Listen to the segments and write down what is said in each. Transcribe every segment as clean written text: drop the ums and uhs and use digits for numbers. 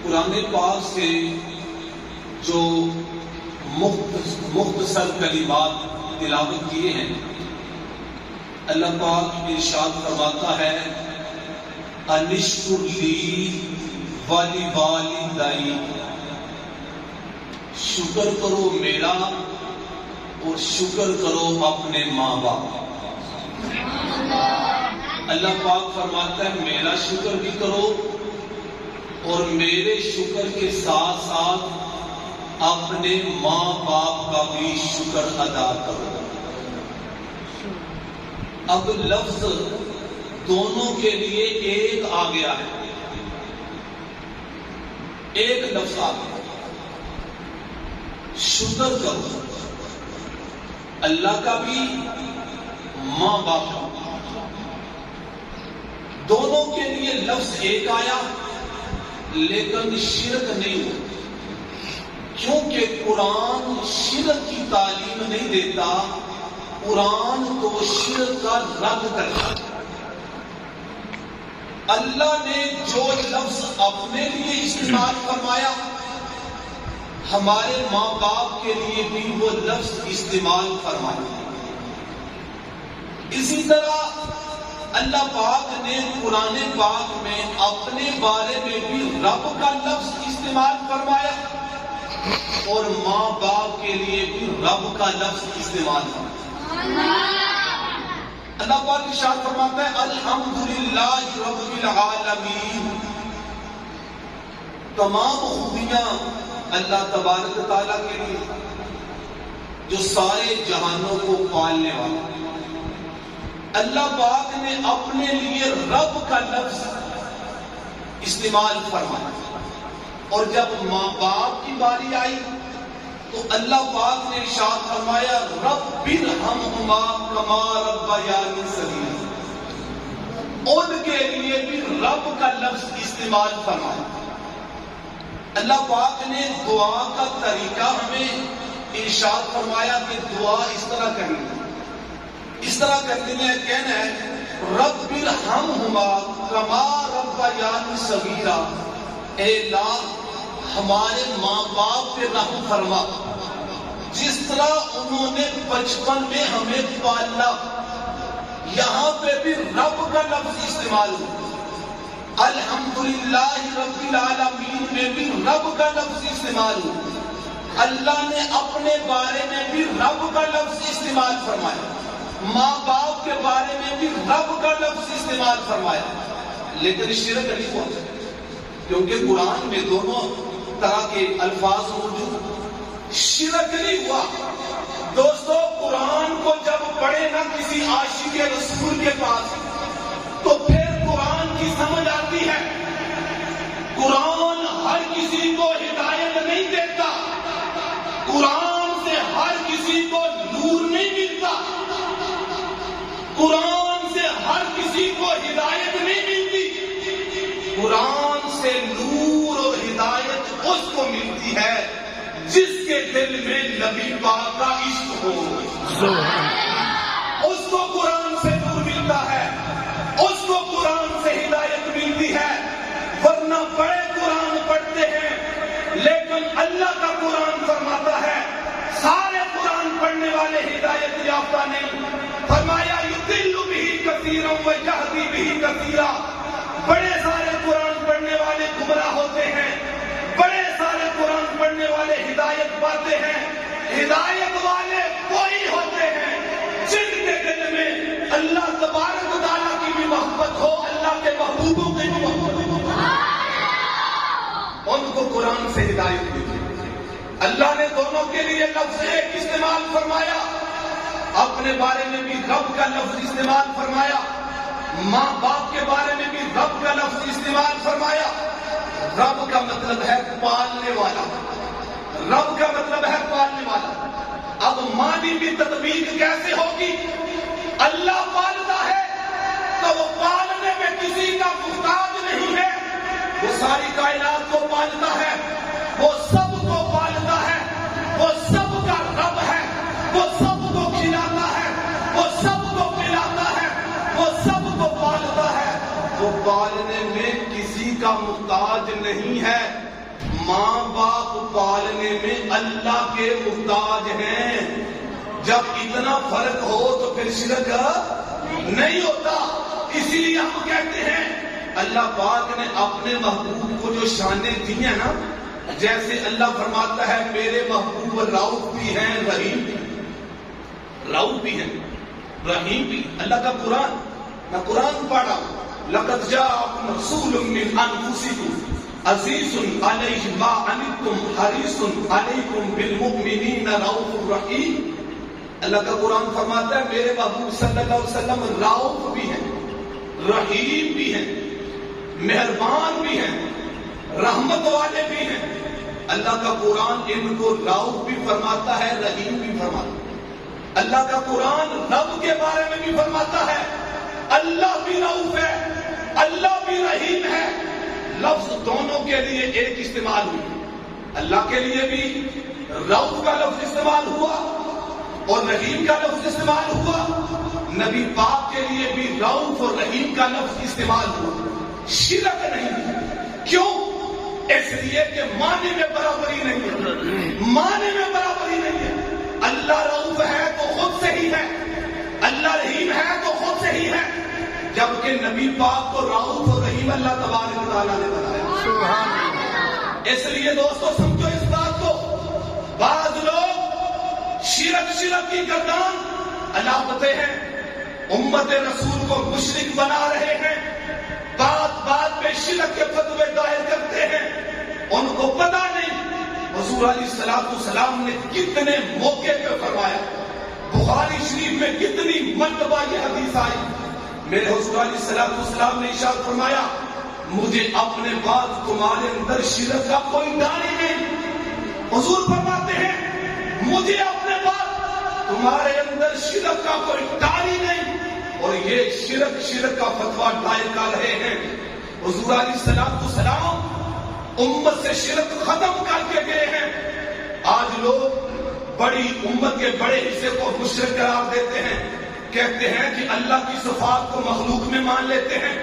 قرآن پاک سے جو مختصر کلمات تلاوت کیے ہیں، اللہ پاک ارشاد فرماتا ہے انشکر لی ولی والدی، شکر کرو میرا اور شکر کرو اپنے ماں باپ۔ اللہ پاک فرماتا ہے میرا شکر بھی کرو اور میرے شکر کے ساتھ ساتھ اپنے ماں باپ کا بھی شکر ادا کرو۔ اب لفظ دونوں کے لیے ایک آ گیا ہے، ایک لفظ آ گیا، شکر کرو اللہ کا بھی ماں باپ کا، دونوں کے لیے لفظ ایک آیا لیکن شرک نہیں ہو، کیونکہ قرآن شرک کی تعلیم نہیں دیتا، قرآن تو شرک کا رد کرتا۔ اللہ نے جو لفظ اپنے لیے استعمال فرمایا، ہمارے ماں باپ کے لیے بھی وہ لفظ استعمال فرمایا۔ اسی طرح اللہ پاک نے قرآن پاک میں اپنے بارے میں بھی رب کا لفظ استعمال فرمایا اور ماں باپ کے لیے بھی رب کا لفظ استعمال فرمایا۔ اللہ پاک ارشاد فرماتا ہے الحمدللہ رب العالمین، تمام خوبیاں اللہ تبارک تعالیٰ کے لیے جو سارے جہانوں کو پالنے والا۔ اللہ پاک نے اپنے لیے رب کا لفظ استعمال فرمایا اور جب ماں باپ کی باری آئی تو اللہ پاک نے ارشاد فرمایا رب ارحمہما کما ربیانی صغیرا، ان کے لیے بھی رب کا لفظ استعمال فرمایا۔ اللہ پاک نے دعا کا طریقہ ہمیں ارشاد فرمایا کہ دعا اس طرح کرنی ہے، اس طرح کرنے کہنا ہے رب ارحمہما کما ربیانی صغیرا، اے اللہ ہمارے ماں باپ پہ رحم فرما، جس طرح انہوں نے بچپن میں ہمیں پالا۔ یہاں پہ بھی رب کا لفظ استعمال ہوا، الحمدللہ رب العالمین میں بھی رب کا لفظ استعمال ہوا۔ اللہ نے اپنے بارے میں بھی رب کا لفظ استعمال فرمایا، ماں باپ کے بارے میں بھی رب کا لفظ استعمال فرمایا، لیکن شرک نہیں ہوا، کیونکہ قرآن میں دونوں طرح کے الفاظ موجود، شرک نہیں ہوا۔ دوستو قرآن کو جب پڑھے نا کسی عاشق رسول کے پاس تو پھر قرآن کی سمجھ آتی ہے۔ قرآن ہر کسی کو ہدایت نہیں دیتا، قرآن سے ہر کسی کو نور نہیں ملتا، قرآن سے ہر کسی کو ہدایت نہیں ملتی، قرآن سے نور اور ہدایت اس کو ملتی ہے جس کے دل میں نبی پاک کا عشق ہو، اس کو قرآن سے نور ملتا ہے، اس کو قرآن سے ہدایت ملتی ہے۔ ورنہ بڑے قرآن پڑھتے ہیں لیکن اللہ کا قرآن فرماتا ہے سارے قرآن پڑھنے والے ہدایت یافتہ نہیں، فرمایا یضل بہ کثیرا ویہدی بہ کثیرا، بڑے سارے قرآن پڑھنے والے گمراہ ہوتے ہیں، بڑے سارے قرآن پڑھنے والے ہدایت پاتے ہیں، ہدایت والے کوئی ہوتے ہیں جن کے دل میں اللہ تبارک و تعالیٰ کی بھی محبت ہو، اللہ کے محبوبوں کی بھی محبت ہو، ان کو قرآن سے ہدایت ملتی۔ اللہ نے دونوں کے لیے لفظ ایک استعمال فرمایا، اپنے بارے میں بھی رب کا لفظ استعمال فرمایا، ماں باپ کے بارے میں بھی رب کا لفظ استعمال فرمایا۔ رب کا مطلب ہے پالنے والا، رب کا مطلب ہے پالنے والا۔ اب معنی کی تطبیق کیسے ہوگی؟ اللہ پالتا ہے تو وہ پالنے میں کسی کا محتاج نہیں ہے، وہ ساری کائنات کو پالتا ہے، وہ سب کو پالتا ہے، وہ سب کا رب ہے، وہ سب کو کھلاتا ہے، وہ سب کو پلاتا ہے، وہ سب کو پالتا ہے، وہ پالنے میں کسی کا محتاج نہیں ہے۔ ماں باپ پالنے میں اللہ کے محتاج ہیں. جب اتنا فرق ہو تو پھر شرک نہیں ہوتا. اسی لیے ہم کہتے ہیں اللہ پاک نے اپنے محبوب کو جو شانیں دی ہیں نا، جیسے اللہ فرماتا ہے میرے محبوب رؤوف بھی ہیں رحیم بھی. رؤوف بھی ہیں رحیم بھی. اللہ کا قرآن، میں قرآن پڑھا، لقد جاءکم رسول من انفسکم عزیز علیہ ما عنتم حریص علیکم بالمؤمنین رؤوف رحیم. اللہ کا قرآن فرماتا ہے میرے محبوب صلی اللہ علیہ وسلم رؤوف بھی ہیں، رحیم بھی ہیں، مہربان بھی ہیں، رحمت والے بھی ہیں. اللہ کا قرآن ان کو رؤوف بھی فرماتا ہے، رحیم بھی فرماتا ہے. اللہ کا قرآن رب کے بارے میں بھی فرماتا ہے اللہ بھی رؤوف ہے، اللہ بھی رحیم ہے. لفظ دونوں کے لیے ایک استعمال ہوئی. اللہ کے لیے بھی رؤوف کا لفظ استعمال ہوا اور رحیم کا لفظ استعمال ہوا. نبی پاک کے لیے بھی رؤوف اور رحیم کا لفظ استعمال ہوا. شرک نہیں. کیوں؟ اس لیے کہ معنی میں برابری نہیں ہے. معنی میں برابری نہیں ہے. اللہ رؤوف ہے تو خود سے ہی ہے، اللہ رحیم ہے تو خود سے ہی ہے. جبکہ نبی پاک کو رؤوف اور رحیم اللہ تبارک و تعالیٰ نے بتایا. سبحان اللہ. اس لیے دوستو سمجھو اس بات کو. بعض لوگ شرک کی گردان علاقتے ہیں، امت رسول کو مشرک بنا رہے ہیں، بات پہ شرک کے فتوے دائر کرتے ہیں. ان کو پتہ نہیں حضور علیہ السلام نے کتنے موقع پہ فرمایا. بخاری شریف میں کتنی مرتبہ یہ حدیث آئی. میرے حضور علیہ السلام نے ارشاد فرمایا مجھے اپنے بعد تمہارے اندر شرک کا کوئی ڈر ہی نہیں. حضور فرماتے ہیں مجھے اپنے بعد تمہارے اندر شرک کا کوئی ڈر ہی نہیں. اور یہ شرک کا فتویٰ دائر کر رہے ہیں. حضور علیہ السلام امت سے شرک ختم کر کے گئے ہیں. آج لوگ بڑی امت کے بڑے حصے کو مشرک قرار دیتے ہیں، کہتے ہیں کہ اللہ کی صفات کو مخلوق میں مان لیتے ہیں.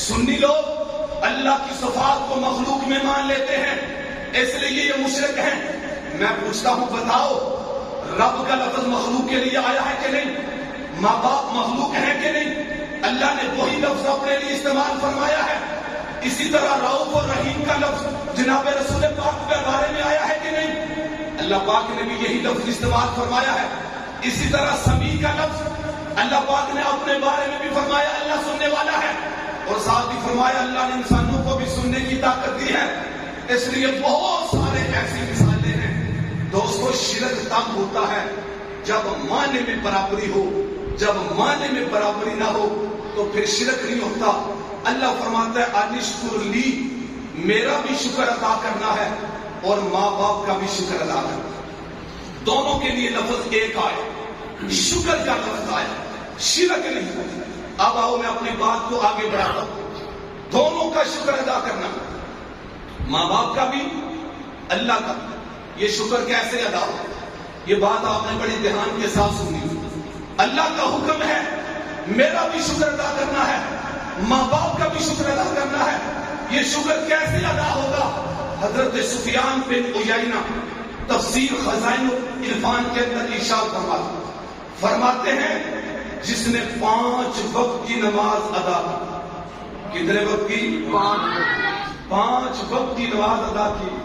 سنی لوگ اللہ کی صفات کو مخلوق میں مان لیتے ہیں، اس لیے یہ مشرک ہیں. میں پوچھتا ہوں بتاؤ رب کا لفظ مخلوق کے لیے آیا ہے کہ نہیں؟ ماں باپ مخلوق ہیں کہ نہیں؟ اللہ نے وہی لفظ اپنے لیے استعمال فرمایا ہے. اسی طرح رؤوف اور رحیم کا لفظ جناب رسول پاک کے بارے میں آیا ہے کہ نہیں؟ اللہ پاک نے بھی یہی لفظ استعمال فرمایا ہے. اسی طرح سمیع کا لفظ اللہ پاک نے اپنے بارے میں بھی فرمایا اللہ سننے والا ہے، اور ساتھ ہی فرمایا اللہ نے انسانوں کو بھی سننے کی طاقت دی ہے. اس لیے بہت سارے ایسی مثالیں ہیں. دوستو شرک تب ہوتا ہے جب معنی میں برابری ہو. جب معنی میں برابری نہ ہو تو پھر شرک نہیں ہوتا. اللہ فرماتا ہے انشکر لی، میرا بھی شکر ادا کرنا ہے اور ماں باپ کا بھی شکر ادا کرنا. دونوں کے لیے لفظ ایک آئے، شکر کا لفظ آیا، شرک نہیں. اب آؤ میں اپنی بات کو آگے بڑھاتا ہوں. دونوں کا شکر ادا کرنا، ماں باپ کا بھی اللہ کا بھی. یہ شکر کیسے ادا ہو؟ یہ بات آپ نے بڑی دھیان کے ساتھ سنی. اللہ کا حکم ہے میرا بھی شکر ادا کرنا ہے، ماں باپ کا بھی شکر ادا کرنا ہے. یہ شکر کیسے ادا ہوگا؟ حضرت سفیان بن عیینہ تفسیر خزائن عرفان کے اندر ارشاد فرماتے ہیں جس نے 5 وقت کی نماز ادا کی. کتنے وقت کی؟ 5 وقت کی نماز ادا کی.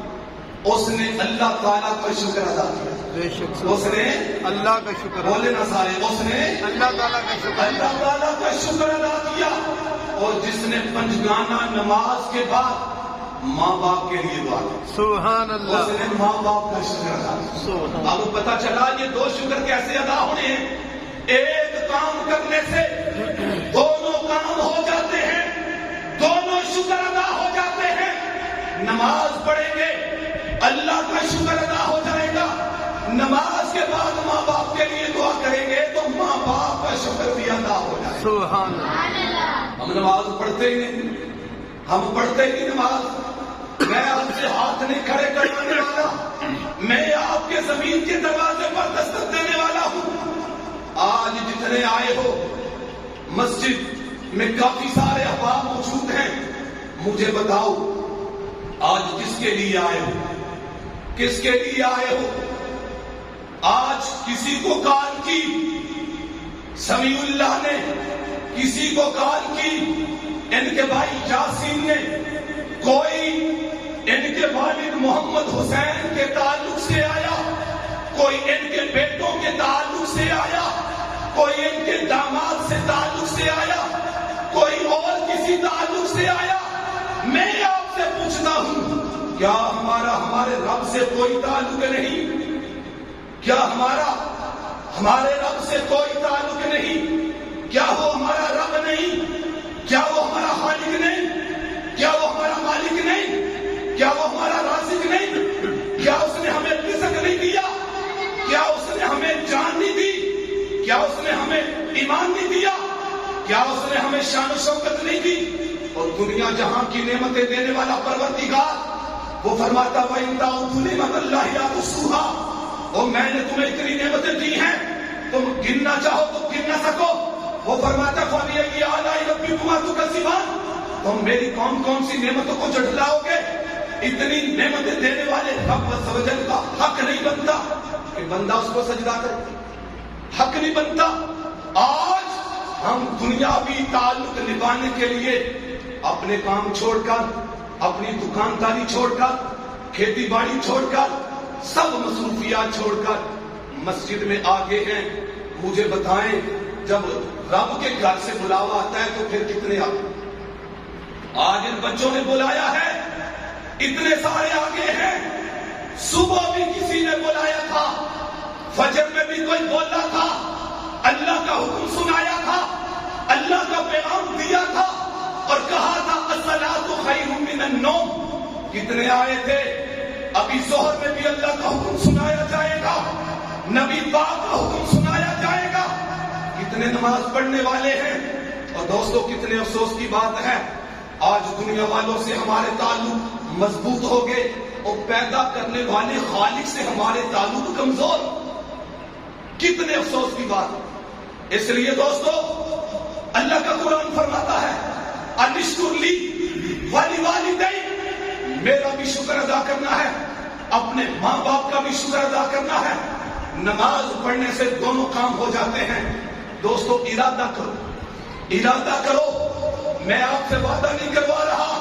اس نے اللہ تعالیٰ کا شکر ادا کیا. اس نے اللہ کا شکر، بولے نا سارے، اس نے اللہ تعالیٰ کا شکر ادا کیا. اور جس نے پنجگانہ نماز کے بعد ماں باپ کے لیے دعا کی، سبحان اللہ، اس نے ماں باپ کا شکر ادا کیا. اب پتہ چلا یہ 2 شکر کیسے ادا ہونے ہیں. ایک کام کرنے سے دونوں کام ہو جاتے ہیں، دونوں شکر ادا ہو جاتے ہیں. نماز پڑھیں گے اللہ کا شکر ادا ہو جائے گا. نماز کے بعد ماں باپ کے لیے دعا کریں گے تو ماں باپ کا شکر بھی ادا ہو جائے گا. سبحان اللہ. ہم نماز پڑھتے ہی نہیں، ہم پڑھتے ہی نماز. میں آپ سے ہاتھ نہیں کھڑے کروانے والا، میں آپ کے زمین کے دروازے پر دستک دینے والا ہوں. آج جتنے آئے ہو مسجد میں کافی سارے احباب موجود ہیں. مجھے بتاؤ آج کس کے لیے آئے ہو؟ کس کے لیے آئے ہو؟ آج کسی کو کال کی، سمیع اللہ نے کسی کو کال کی، ان کے بھائی یاسین نے، کوئی ان کے والد محمد حسین کے تعلق سے آیا، کوئی ان کے بیٹوں کے تعلق سے آیا، کوئی ان کے داماد سے تعلق سے آیا، کوئی اور کسی تعلق سے آیا؟ میں آپ سے پوچھتا ہوں، کیا ہمارے رب سے کوئی تعلق نہیں؟ کیا ہمارے رب سے کوئی تعلق نہیں؟ کیا وہ ہمارا رب نہیں؟ کیا وہ ہمارا خالق نہیں؟ کیا وہ ہمارا مالک نہیں؟ کیا وہ ہمارا رازق نہیں؟ کیا اس نے ہمیں رزق نہیں دیا؟ کیا اس نے ہمیں جان نہیں دی؟ کیا اس نے ہمیں ایمان نہیں دیا؟ کیا اس نے ہمیں شان و شوکت نہیں دی؟ اور دنیا جہاں کی نعمتیں دینے والا پروردگار وہ فرماتا وَإِن تَعُدُّوا نِعْمَتَ اللَّهِ لَا تُحْصُوهَا، اور میں نے تمہیں اتنی نعمتیں دی ہیں تم گننا چاہو تو گن نہ سکو۔ وہ فرماتا فَبِأَيِّ آلَاءِ رَبِّكُمَا تُكَذِّبَانِ، تم میری کون کون سی نعمتوں کو جھٹلاؤ گے؟ اتنی نعمتیں دینے والے رب عز و جل کا حق نہیں بنتا کہ بندہ اس کو سجدہ کرے، حق نہیں بنتا۔ آج ہم دنیاوی تعلق نبھانے کے لیے اپنے کام چھوڑ کر، اپنی دکانداری چھوڑ کر، کھیتی باڑی چھوڑ کر، سب مصروفیات چھوڑ کر مسجد میں آگے ہیں۔ مجھے بتائیں جب رب کے گھر سے بلاوا آتا ہے تو پھر کتنے آگے؟ آج ان بچوں نے بلایا ہے، اتنے سارے آگے ہیں۔ صبح بھی کسی نے بلایا تھا، فجر میں بھی کوئی بولا تھا، اللہ کا حکم سنایا تھا، اللہ کا پیغام دیا تھا اور کہا تھا الصلاۃ خیر من النوم۔ کتنے آئے تھے؟ ابھی ظہر میں بھی اللہ کا حکم سنایا جائے گا، نبی پاک کا حکم سنایا جائے گا۔ کتنے نماز پڑھنے والے ہیں؟ اور دوستو کتنے افسوس کی بات ہے، آج دنیا والوں سے ہمارے تعلق مضبوط ہو گئے اور پیدا کرنے والے خالق سے ہمارے تعلق کمزور۔ کتنے افسوس کی بات۔ اس لیے دوستو اللہ کا قرآن فرماتا ہے انشکر لی وَلِوَالِدَيْ، میرا بھی شکر ادا کرنا ہے، اپنے ماں باپ کا بھی شکر ادا کرنا ہے۔ نماز پڑھنے سے دونوں کام ہو جاتے ہیں۔ دوستو ارادہ کرو، ارادہ کرو۔ میں آپ سے وعدہ نہیں کروا رہا۔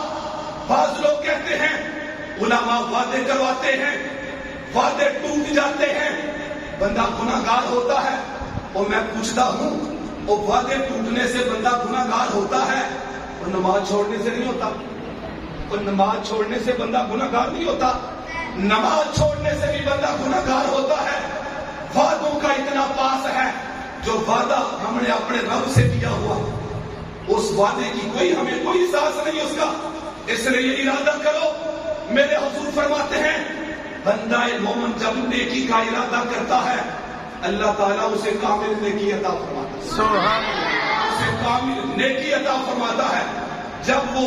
بعض لوگ کہتے ہیں علماء وعدے کرواتے ہیں، وعدے ٹوٹ جاتے ہیں، بندہ گناہگار ہوتا ہے۔ اور میں پوچھتا ہوں وہ وعدے ٹوٹنے سے بندہ گناہگار ہوتا ہے اور نماز چھوڑنے سے نہیں ہوتا؟ اور نماز چھوڑنے سے بندہ گناہگار نہیں ہوتا؟ نماز چھوڑنے سے بھی بندہ گناہگار ہوتا ہے۔ وعدوں کا اتنا پاس ہے، جو وعدہ ہم نے اپنے رب سے کیا ہوا اس وعدے کی ہمیں کوئی احساس نہیں اس کا۔ اس لیے ارادہ کرو۔ میرے حضور فرماتے ہیں بندہ مومن جب نیکی کا ارادہ کرتا ہے اللہ تعالیٰ اسے کامل نیکی عطا فرماتا ہے، سبحان اللہ، اسے کامل نیکی عطا فرماتا ہے۔ جب وہ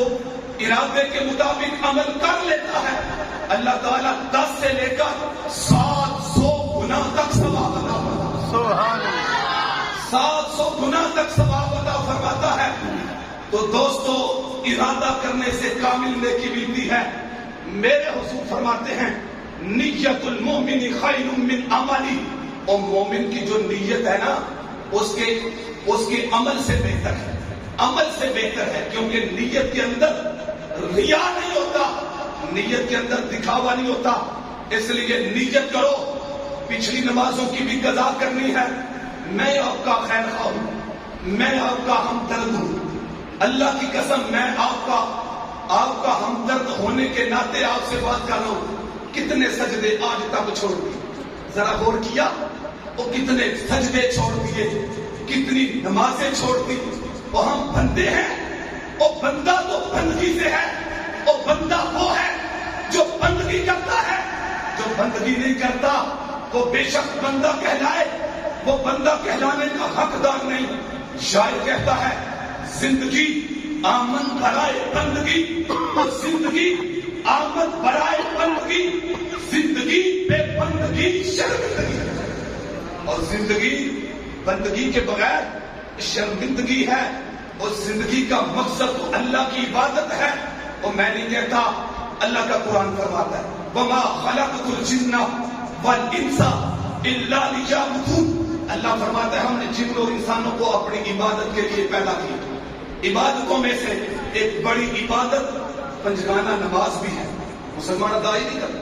ارادے کے مطابق عمل کر لیتا ہے اللہ تعالیٰ 10 سے لے کر 700 گنا تک ثواب عطا فرماتا ہے، سبحان اللہ، 700 گنا تک ثواب عطا فرماتا ہے۔ تو دوستو ارادہ کرنے سے کامل نیکی ملتی ہے۔ میرے حضور فرماتے ہیں نیت المومن خیر من عملی، اور مومن کی جو نیت ہے نا اس کے عمل سے بہتر ہے، عمل سے بہتر ہے، کیونکہ نیت کے اندر ریا نہیں ہوتا، نیت کے اندر دکھاوا نہیں ہوتا۔ اس لیے نیت کرو۔ پچھلی نمازوں کی بھی قضا کرنی ہے۔ میں آپ کا خیر خواہ ہوں، میں آپ کا ہمدرد ہوں، اللہ کی قسم میں آپ کا ہمدرد ہونے کے ناطے آپ سے بات کر رہا ہوں۔ کتنے سجدے آج تک چھوڑ دیے؟ ذرا غور کیا؟ وہ کتنے سجدے چھوڑ دیے، کتنی نمازیں چھوڑ دی۔ وہ ہم بندے ہیں، وہ بندہ تو بندگی سے ہے، وہ بندہ وہ ہے جو بندگی کرتا ہے، جو بندگی نہیں کرتا وہ بے شک بندہ کہلائے، وہ بندہ کہلانے کا حقدار نہیں۔ شاعر کہتا ہے زندگی آمد برائے بندگی، اور زندگی آمد برائے بندگی، زندگی بے بندگی شرمندگی، اور زندگی بندگی کے بغیر شرمندگی ہے۔ اور زندگی کا مقصد تو اللہ کی عبادت ہے۔ اور میں نہیں کہتا اللہ کا قرآن فرماتا ہے وَمَا خَلَقْتُ الْجِنَّ وَالْإِنسَ إِلَّا لِيَعْبُدُونِ، اللہ فرماتا ہے ہم نے جن اور انسانوں کو اپنی عبادت کے لیے پیدا کیا۔ عبادتوں میں سے ایک بڑی عبادت پنجگانہ نماز بھی ہے، مسلمان ادا ہی نہیں کرتے۔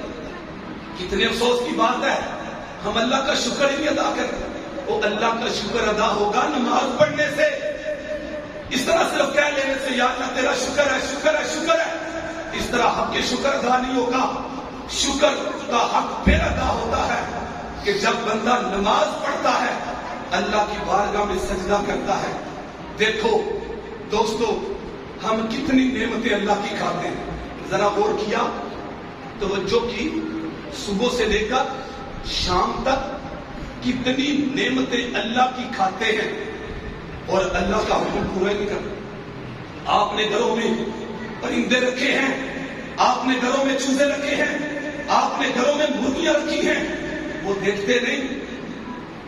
کتنے افسوس کی بات ہے ہم اللہ کا شکر ہی نہیں ادا کرتے۔ وہ اللہ کا شکر ادا ہوگا نماز پڑھنے سے، اس طرح صرف کہہ لینے سے یا اللہ تیرا شکر ہے شکر ہے شکر ہے، اس طرح حق کے شکر ادا نہیں ہوگا۔ شکر کا حق پھر ادا ہوتا ہے کہ جب بندہ نماز پڑھتا ہے، اللہ کی بارگاہ میں سجدہ کرتا ہے۔ دیکھو دوستو ہم کتنی نعمتیں اللہ کی کھاتے ہیں، ذرا غور کیا، توجہ کی، صبح سے لے کر شام تک کتنی نعمتیں اللہ کی کھاتے ہیں اور اللہ کا حکم پورا نہیں کرتے۔ آپ نے گھروں میں پرندے رکھے ہیں، آپ نے گھروں میں چوزے رکھے ہیں، آپ نے گھروں میں مرغیاں رکھی ہیں، وہ دیکھتے نہیں،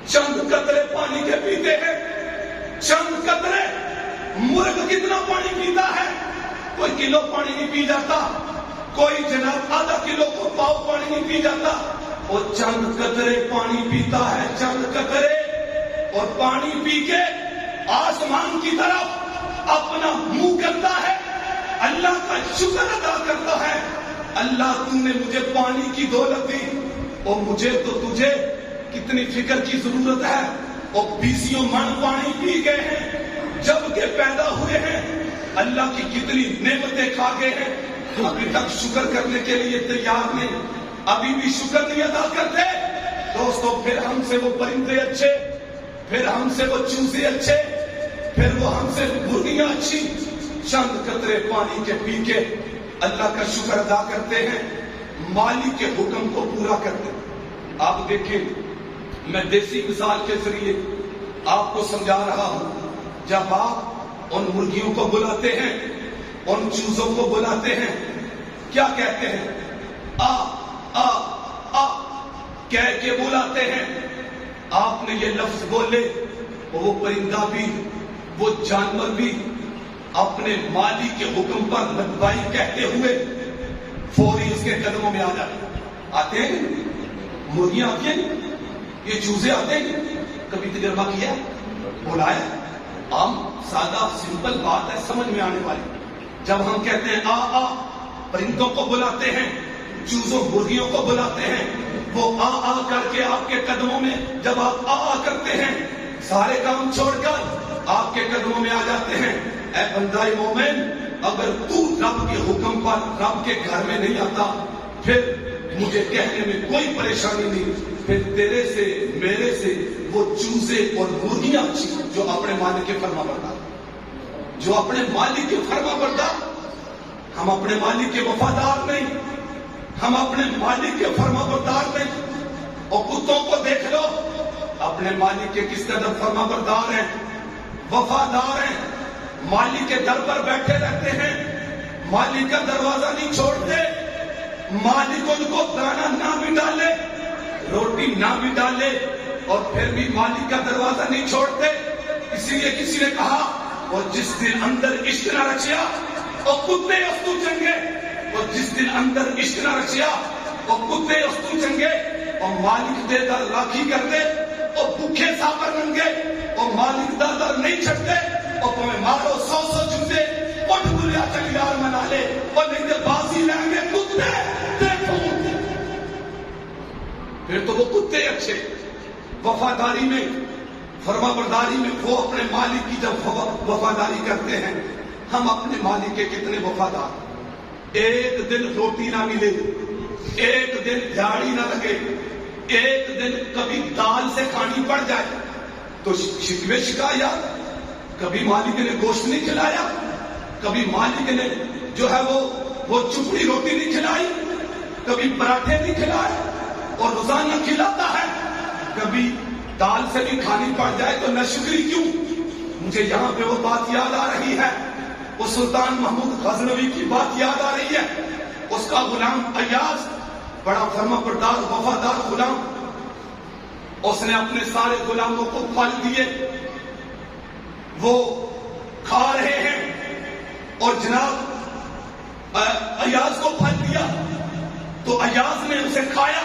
چند قطرے پانی کے پیتے ہیں، چند قطرے۔ مرغ کتنا پانی پیتا ہے؟ کوئی کلو پانی نہیں پی جاتا، کوئی جناب آدھا کلو کو پاؤ پانی نہیں پی جاتا، وہ چند قطرے پانی پیتا ہے، چند قطرے، اور پانی پی کے آسمان کی طرف اپنا منہ کرتا ہے، اللہ کا شکر ادا کرتا ہے۔ اللہ تم نے مجھے پانی کی دولت دی، اور مجھے تو تجھے کتنی فکر کی ضرورت ہے، اور 20 من پانی پی گئے ہیں جب کہ پیدا ہوئے ہیں، اللہ کی کتنی نعمتیں کھا گئے ہیں، ابھی تک شکر کرنے کے لیے تیار نہیں، ابھی بھی شکر نہیں ادا کرتے۔ دوستو پھر ہم سے وہ پرندے اچھے، پھر ہم سے وہ چوزے اچھے، پھر وہ ہم سے مرغیاں اچھی، چند قطرے پانی کے پی کے اللہ کا شکر ادا کرتے ہیں، مالک کے حکم کو پورا کرتے ہیں۔ آپ دیکھیں، میں دیسی مثال کے ذریعے آپ کو سمجھا رہا ہوں، جب آپ ان مرغیوں کو بلاتے ہیں، ان چوزوں کو بلاتے ہیں، کیا کہتے ہیں؟ آ آ آ کہہ کے بلاتے ہیں۔ آپ نے یہ لفظ بولے، وہ پرندہ بھی، وہ جانور بھی اپنے مالک کے حکم پر لبائی کہتے ہوئے فوری اس کے قدموں میں آتے ہیں۔ مرغیاں آتی ہیں، یہ چوزے آتے ہیں، کبھی تجربہ کیا، بلایا؟ عام سادہ سمپل بات ہے، سمجھ میں آنے والی۔ جب ہم کہتے ہیں آ آ، پرندوں کو بلاتے ہیں، چوزوں مرغیوں کو بلاتے ہیں، وہ آ آ کر کے آپ کے قدموں میں، جب آپ آ آ کرتے ہیں، سارے کام چھوڑ کر آپ کے قدموں میں آ جاتے ہیں۔ اے بندہ مومن، اگر تو رب کے حکم پر رب کے گھر میں نہیں آتا، پھر مجھے کہنے میں کوئی پریشانی نہیں، پھر تیرے سے میرے سے وہ چوزے اور مرغیاں اچھی جو اپنے مالک کے فرما بردار، جو اپنے مالک کے فرما بردار۔ ہم اپنے مالک کے وفادار نہیں، ہم اپنے مالک کے فرما بردار نہیں۔ اور کتوں کو دیکھ لو، اپنے مالک کے کس قدر فرما بردار ہیں، وفادار ہیں، مالک کے در پر بیٹھے رہتے ہیں، مالک کا دروازہ نہیں چھوڑتے، مالک ان کو دانا نہ بھی ڈالے، روٹی نہ بھی ڈالے، اور پھر بھی مالک کا دروازہ نہیں چھوڑتے۔ اسی لیے کسی نے کہا، اور جس دن اندر عشق نہ رچیا اور کتے استو چنگے، اور جس دن اندر عشق نہ رچیا اور کتے استو چنگے، اور مالک دے در راکھی کرتے اور بھوکے سابر ننگے، اور مالک دا در نہیں چھٹتے، اور تمہیں مارو 100 جوتے، پٹ گلیا چلیار منا لے، اور نہیں دے بازی لیں گے کتے دیکھو۔ پھر تو وہ کتے اچھے، وفاداری میں، فرما برداری میں، وہ اپنے مالک کی جب وفاداری کرتے ہیں۔ ہم اپنے مالک کے کتنے وفادار، ایک دن روٹی نہ ملے، ایک دن دیہڑی نہ لگے، ایک دن کبھی دال سے کھانی پڑ جائے تو شکوے شکایات، کبھی مالک نے گوشت نہیں کھلایا، کبھی مالک نے جو ہے وہ چپڑی روٹی نہیں کھلائی، کبھی پراٹھے نہیں کھلائے، اور روزانہ کھلاتا ہے۔ کبھی دال سے بھی کھانی پڑ جائے تو ناشکری کیوں؟ مجھے یہاں پہ وہ بات یاد آ رہی ہے، وہ سلطان محمود غزنوی کی بات یاد آ رہی ہے۔ اس کا غلام ایاز بڑا فرما بردار وفادار غلام، اس نے اپنے سارے غلاموں کو پھل دیے، وہ کھا رہے ہیں، اور جناب ایاز کو پھل دیا تو ایاز نے اسے کھایا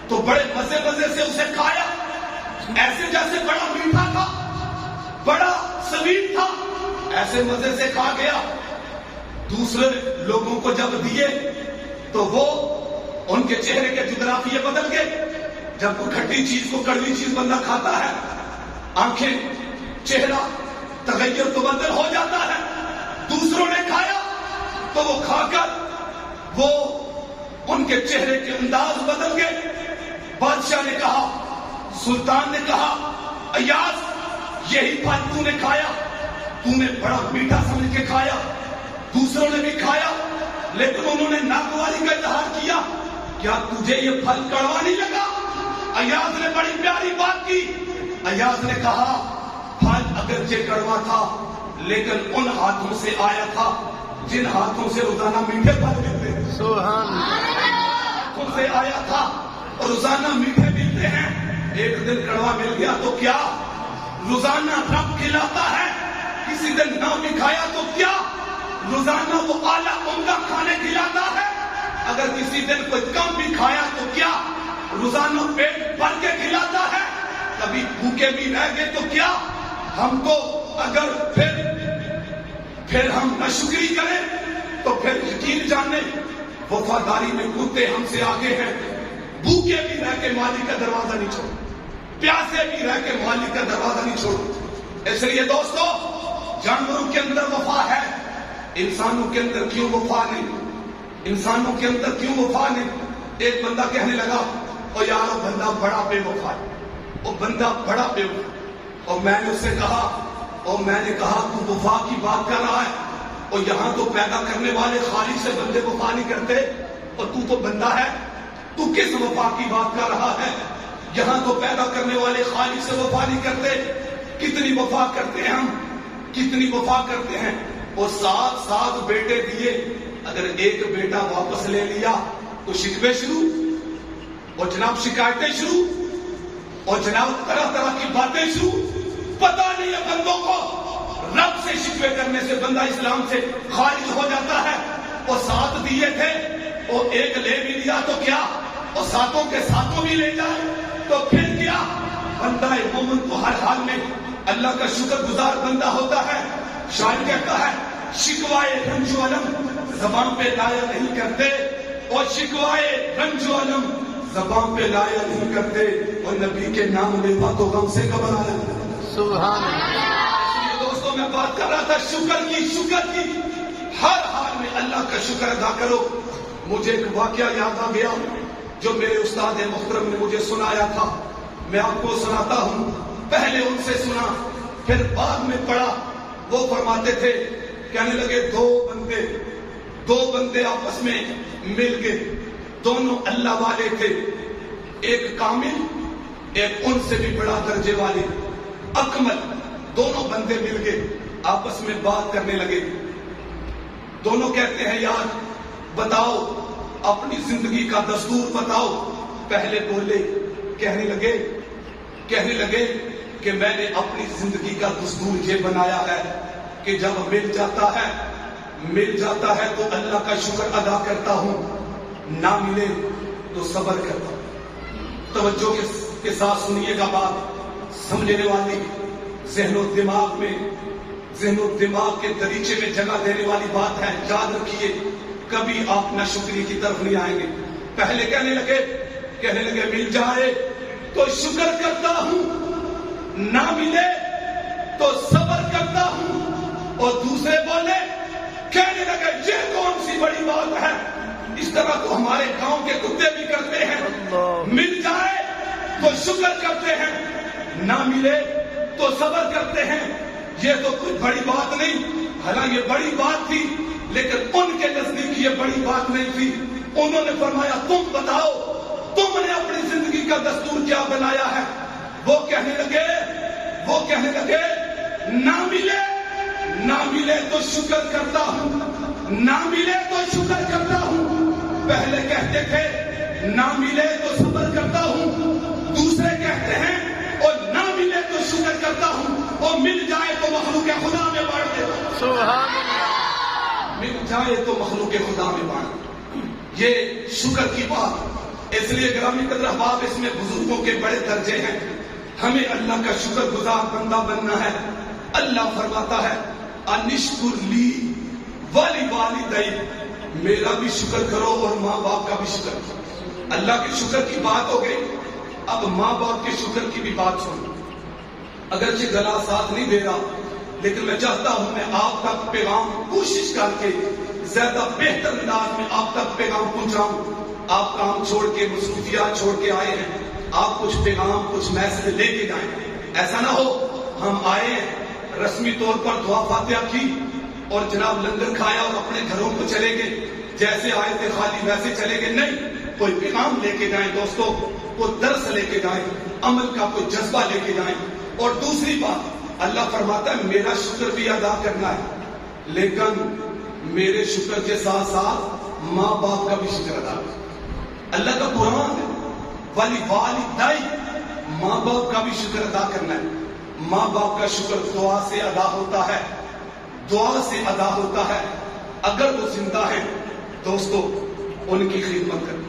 تو بڑے مزے مزے سے اسے کھایا، ایسے جیسے بڑا میٹھا تھا، بڑا سویٹ تھا، ایسے مزے سے کھا گیا۔ دوسرے لوگوں کو جب دیے تو وہ ان کے چہرے کے جغرافیے بدل گئے۔ جب وہ کھٹی چیز کو کڑوی چیز بندہ کھاتا ہے، آنکھیں، چہرہ تغیر تو بدل ہو جاتا ہے۔ دوسروں نے کھایا تو وہ کھا کر وہ ان کے چہرے کے انداز بدل گئے۔ بادشاہ نے کہا، سلطان نے کہا، ایاز یہی پھل تو نے کھایا، تو نے بڑا میٹھا سمجھ کے کھایا، دوسروں نے بھی کھایا لیکن انہوں نے ناگواری کا اظہار کیا، کیا تجھے یہ پھل کڑوا نہیں لگا؟ ایاز نے بڑی پیاری بات کی۔ ایاز نے کہا، پھل اگرچہ کڑوا تھا لیکن ان ہاتھوں سے آیا تھا جن ہاتھوں سے روزانہ میٹھے پھل ملتے ہیں۔ سبحان اللہ۔ ہاتھوں سے آیا تھا اور روزانہ میٹھے ملتے ہیں، ایک دن کڑوا مل گیا تو کیا؟ روزانہ رب کھلاتا ہے، کسی دن نہ بھی کھایا تو کیا؟ روزانہ وہ اعلیٰ عمدہ کھانے کھلاتا ہے، اگر کسی دن کوئی کم بھی کھایا تو کیا؟ روزانہ پیٹ بھر کے کھلاتا ہے، کبھی بھوکے بھی رہ گئے تو کیا؟ ہم کو اگر پھر ہم ناشکری کریں تو پھر یقین جانے وفاداری میں کتے ہم سے آگے ہیں۔ بھوکے بھی رہ کے مالک کا دروازہ نہیں چھوڑو، پیاسے بھی رہ کے مالک کا دروازہ نہیں چھوڑو۔ اس لیے دوستو، جانوروں کے اندر وفا ہے، انسانوں کے اندر کیوں وفا نہیں؟ انسانوں کے اندر کیوں وفا نہیں؟ ایک بندہ کہنے لگا، او یار وہ بندہ بڑا بے وفا ہے، وہ بندہ بڑا بے وفا۔ اور میں نے اسے کہا، تو وفا کی بات کر رہا ہے، اور یہاں تو پیدا کرنے والے خالق سے بندے وفا نہیں کرتے، اور تو بندہ ہے، تو کس وفا کی بات کر رہا ہے؟ یہاں تو پیدا کرنے والے خالق سے وفا نہیں کرتے۔ کتنی وفا کرتے ہیں ہم، کتنی وفا کرتے ہیں۔ اور 7 بیٹے دیے، اگر ایک بیٹا واپس لے لیا تو شکوے شروع، اور جناب شکایتیں شروع، اور جناب طرح طرح کی باتیں شروع۔ پتہ نہیں ہے بندوں کو، رب سے شکوے کرنے سے بندہ اسلام سے خارج ہو جاتا ہے۔ اور 7 دیے تھے، اور ایک لے بھی لیا تو کیا؟ اور 7 کے 7 بھی لے جائے تو پھر کیا؟ بندہ مومن تو ہر حال میں اللہ کا شکر گزار بندہ ہوتا ہے۔ شاعر کہتا ہے، شکوائے رنج و علم زبان پہ لایا نہیں کرتے، اور شکوائے رنج و علم زبان پہ لایا نہیں کرتے، اور نبی کے نام لیوا تو غم سے گھبرایا۔ سبحان اللہ۔ دوستوں میں بات کر رہا تھا شکر کی، ہر حال میں اللہ کا شکر ادا کرو۔ مجھے ایک واقعہ یاد آ گیا جو میرے استاد محترم نے مجھے سنایا تھا، میں آپ کو سناتا ہوں۔ پہلے ان سے سنا، پھر بعد میں پڑھا۔ وہ فرماتے تھے، کہنے لگے دو بندے آپس میں مل گئے، دونوں اللہ والے تھے، ایک کامل، ایک ان سے بھی بڑا درجے والے، اکمل۔ دونوں بندے مل گئے، آپس میں بات کرنے لگے۔ دونوں کہتے ہیں، یار بتاؤ اپنی زندگی کا دستور بتاؤ۔ پہلے بولے، کہنے لگے کہ میں نے اپنی زندگی کا دستور یہ بنایا ہے کہ جب مل جاتا ہے تو اللہ کا شکر ادا کرتا ہوں، نہ ملے تو صبر کرتا ہوں۔ توجہ کے ساتھ سنیے گا بات، سمجھنے والی، ذہن و دماغ کے دریچے میں جگہ دینے والی بات ہے، یاد رکھیے، کبھی آپ نہ شکری کی طرف نہیں آئیں گے۔ پہلے کہنے لگے مل جائے تو شکر کرتا ہوں، نہ ملے تو صبر کرتا ہوں۔ اور دوسرے بولے، کہنے لگے یہ کون سی بڑی بات ہے، اس طرح تو ہمارے گاؤں کے کتے بھی کرتے ہیں، مل جائے تو شکر کرتے ہیں، نہ ملے تو صبر کرتے ہیں، یہ تو کوئی بڑی بات نہیں۔ حالانکہ یہ بڑی بات تھی لیکن ان کے نزدیک یہ بڑی بات نہیں تھی۔ انہوں نے فرمایا، تم بتاؤ تم نے اپنی زندگی کا دستور کیا بنایا ہے؟ وہ کہنے لگے نہ ملے تو شکر کرتا ہوں، نہ ملے تو شکر کرتا ہوں۔ پہلے کہتے تھے نہ ملے تو صبر کرتا ہوں، دوسرے کہتے ہیں اور نہ ملے تو شکر کرتا ہوں، اور مل جائے تو مخلوق خدا میں بانٹ دیتا ہوں۔ سبحان اللہ۔ مل جائے تو مخلوق خدا میں بانٹ. یہ شکر کی بات. اس لیے گرامی قدر احباب اس میں بزرگوں کے بڑے درجے ہیں. ہمیں اللہ کا شکر گزار بندہ بننا ہے. اللہ فرماتا ہے انشکر لی ولی والدی، میرا بھی شکر کرو اور ماں باپ کا بھی شکر کرو. اللہ کے شکر کی بات ہو گئی، اب ماں باپ کے شکر کی بھی بات سنو. اگرچہ گلا ساتھ نہیں دے رہا، لیکن میں چاہتا ہوں میں آپ تک پیغام کوشش کر کے زیادہ بہتر انداز میں آپ تک پیغام پہنچاؤں. آپ کام چھوڑ کے مصروفیات چھوڑ کے آئے ہیں، آپ کچھ پیغام کچھ میسج لے کے جائیں. ایسا نہ ہو ہم آئے ہیں رسمی طور پر دعا فاتحہ کی اور جناب لنگر کھایا اور اپنے گھروں کو چلے گئے، جیسے آئے تھے خالی ویسے چلے گئے. نہیں، کوئی پیغام لے کے جائیں دوستو، کوئی درس لے کے جائیں، عمل کا کوئی جذبہ لے کے جائیں. اور دوسری بات، اللہ فرماتا ہے میرا شکر بھی ادا کرنا ہے، لیکن میرے شکر کے ساتھ ساتھ ماں باپ کا بھی شکر ادا کرنا. اللہ کا قرآن ہے ولی والدی، ماں باپ کا بھی شکر ادا کرنا ہے. ماں باپ کا شکر دعا سے ادا ہوتا ہے، دعا سے ادا ہوتا ہے. اگر وہ زندہ ہیں دوستو ان کی خدمت کریں.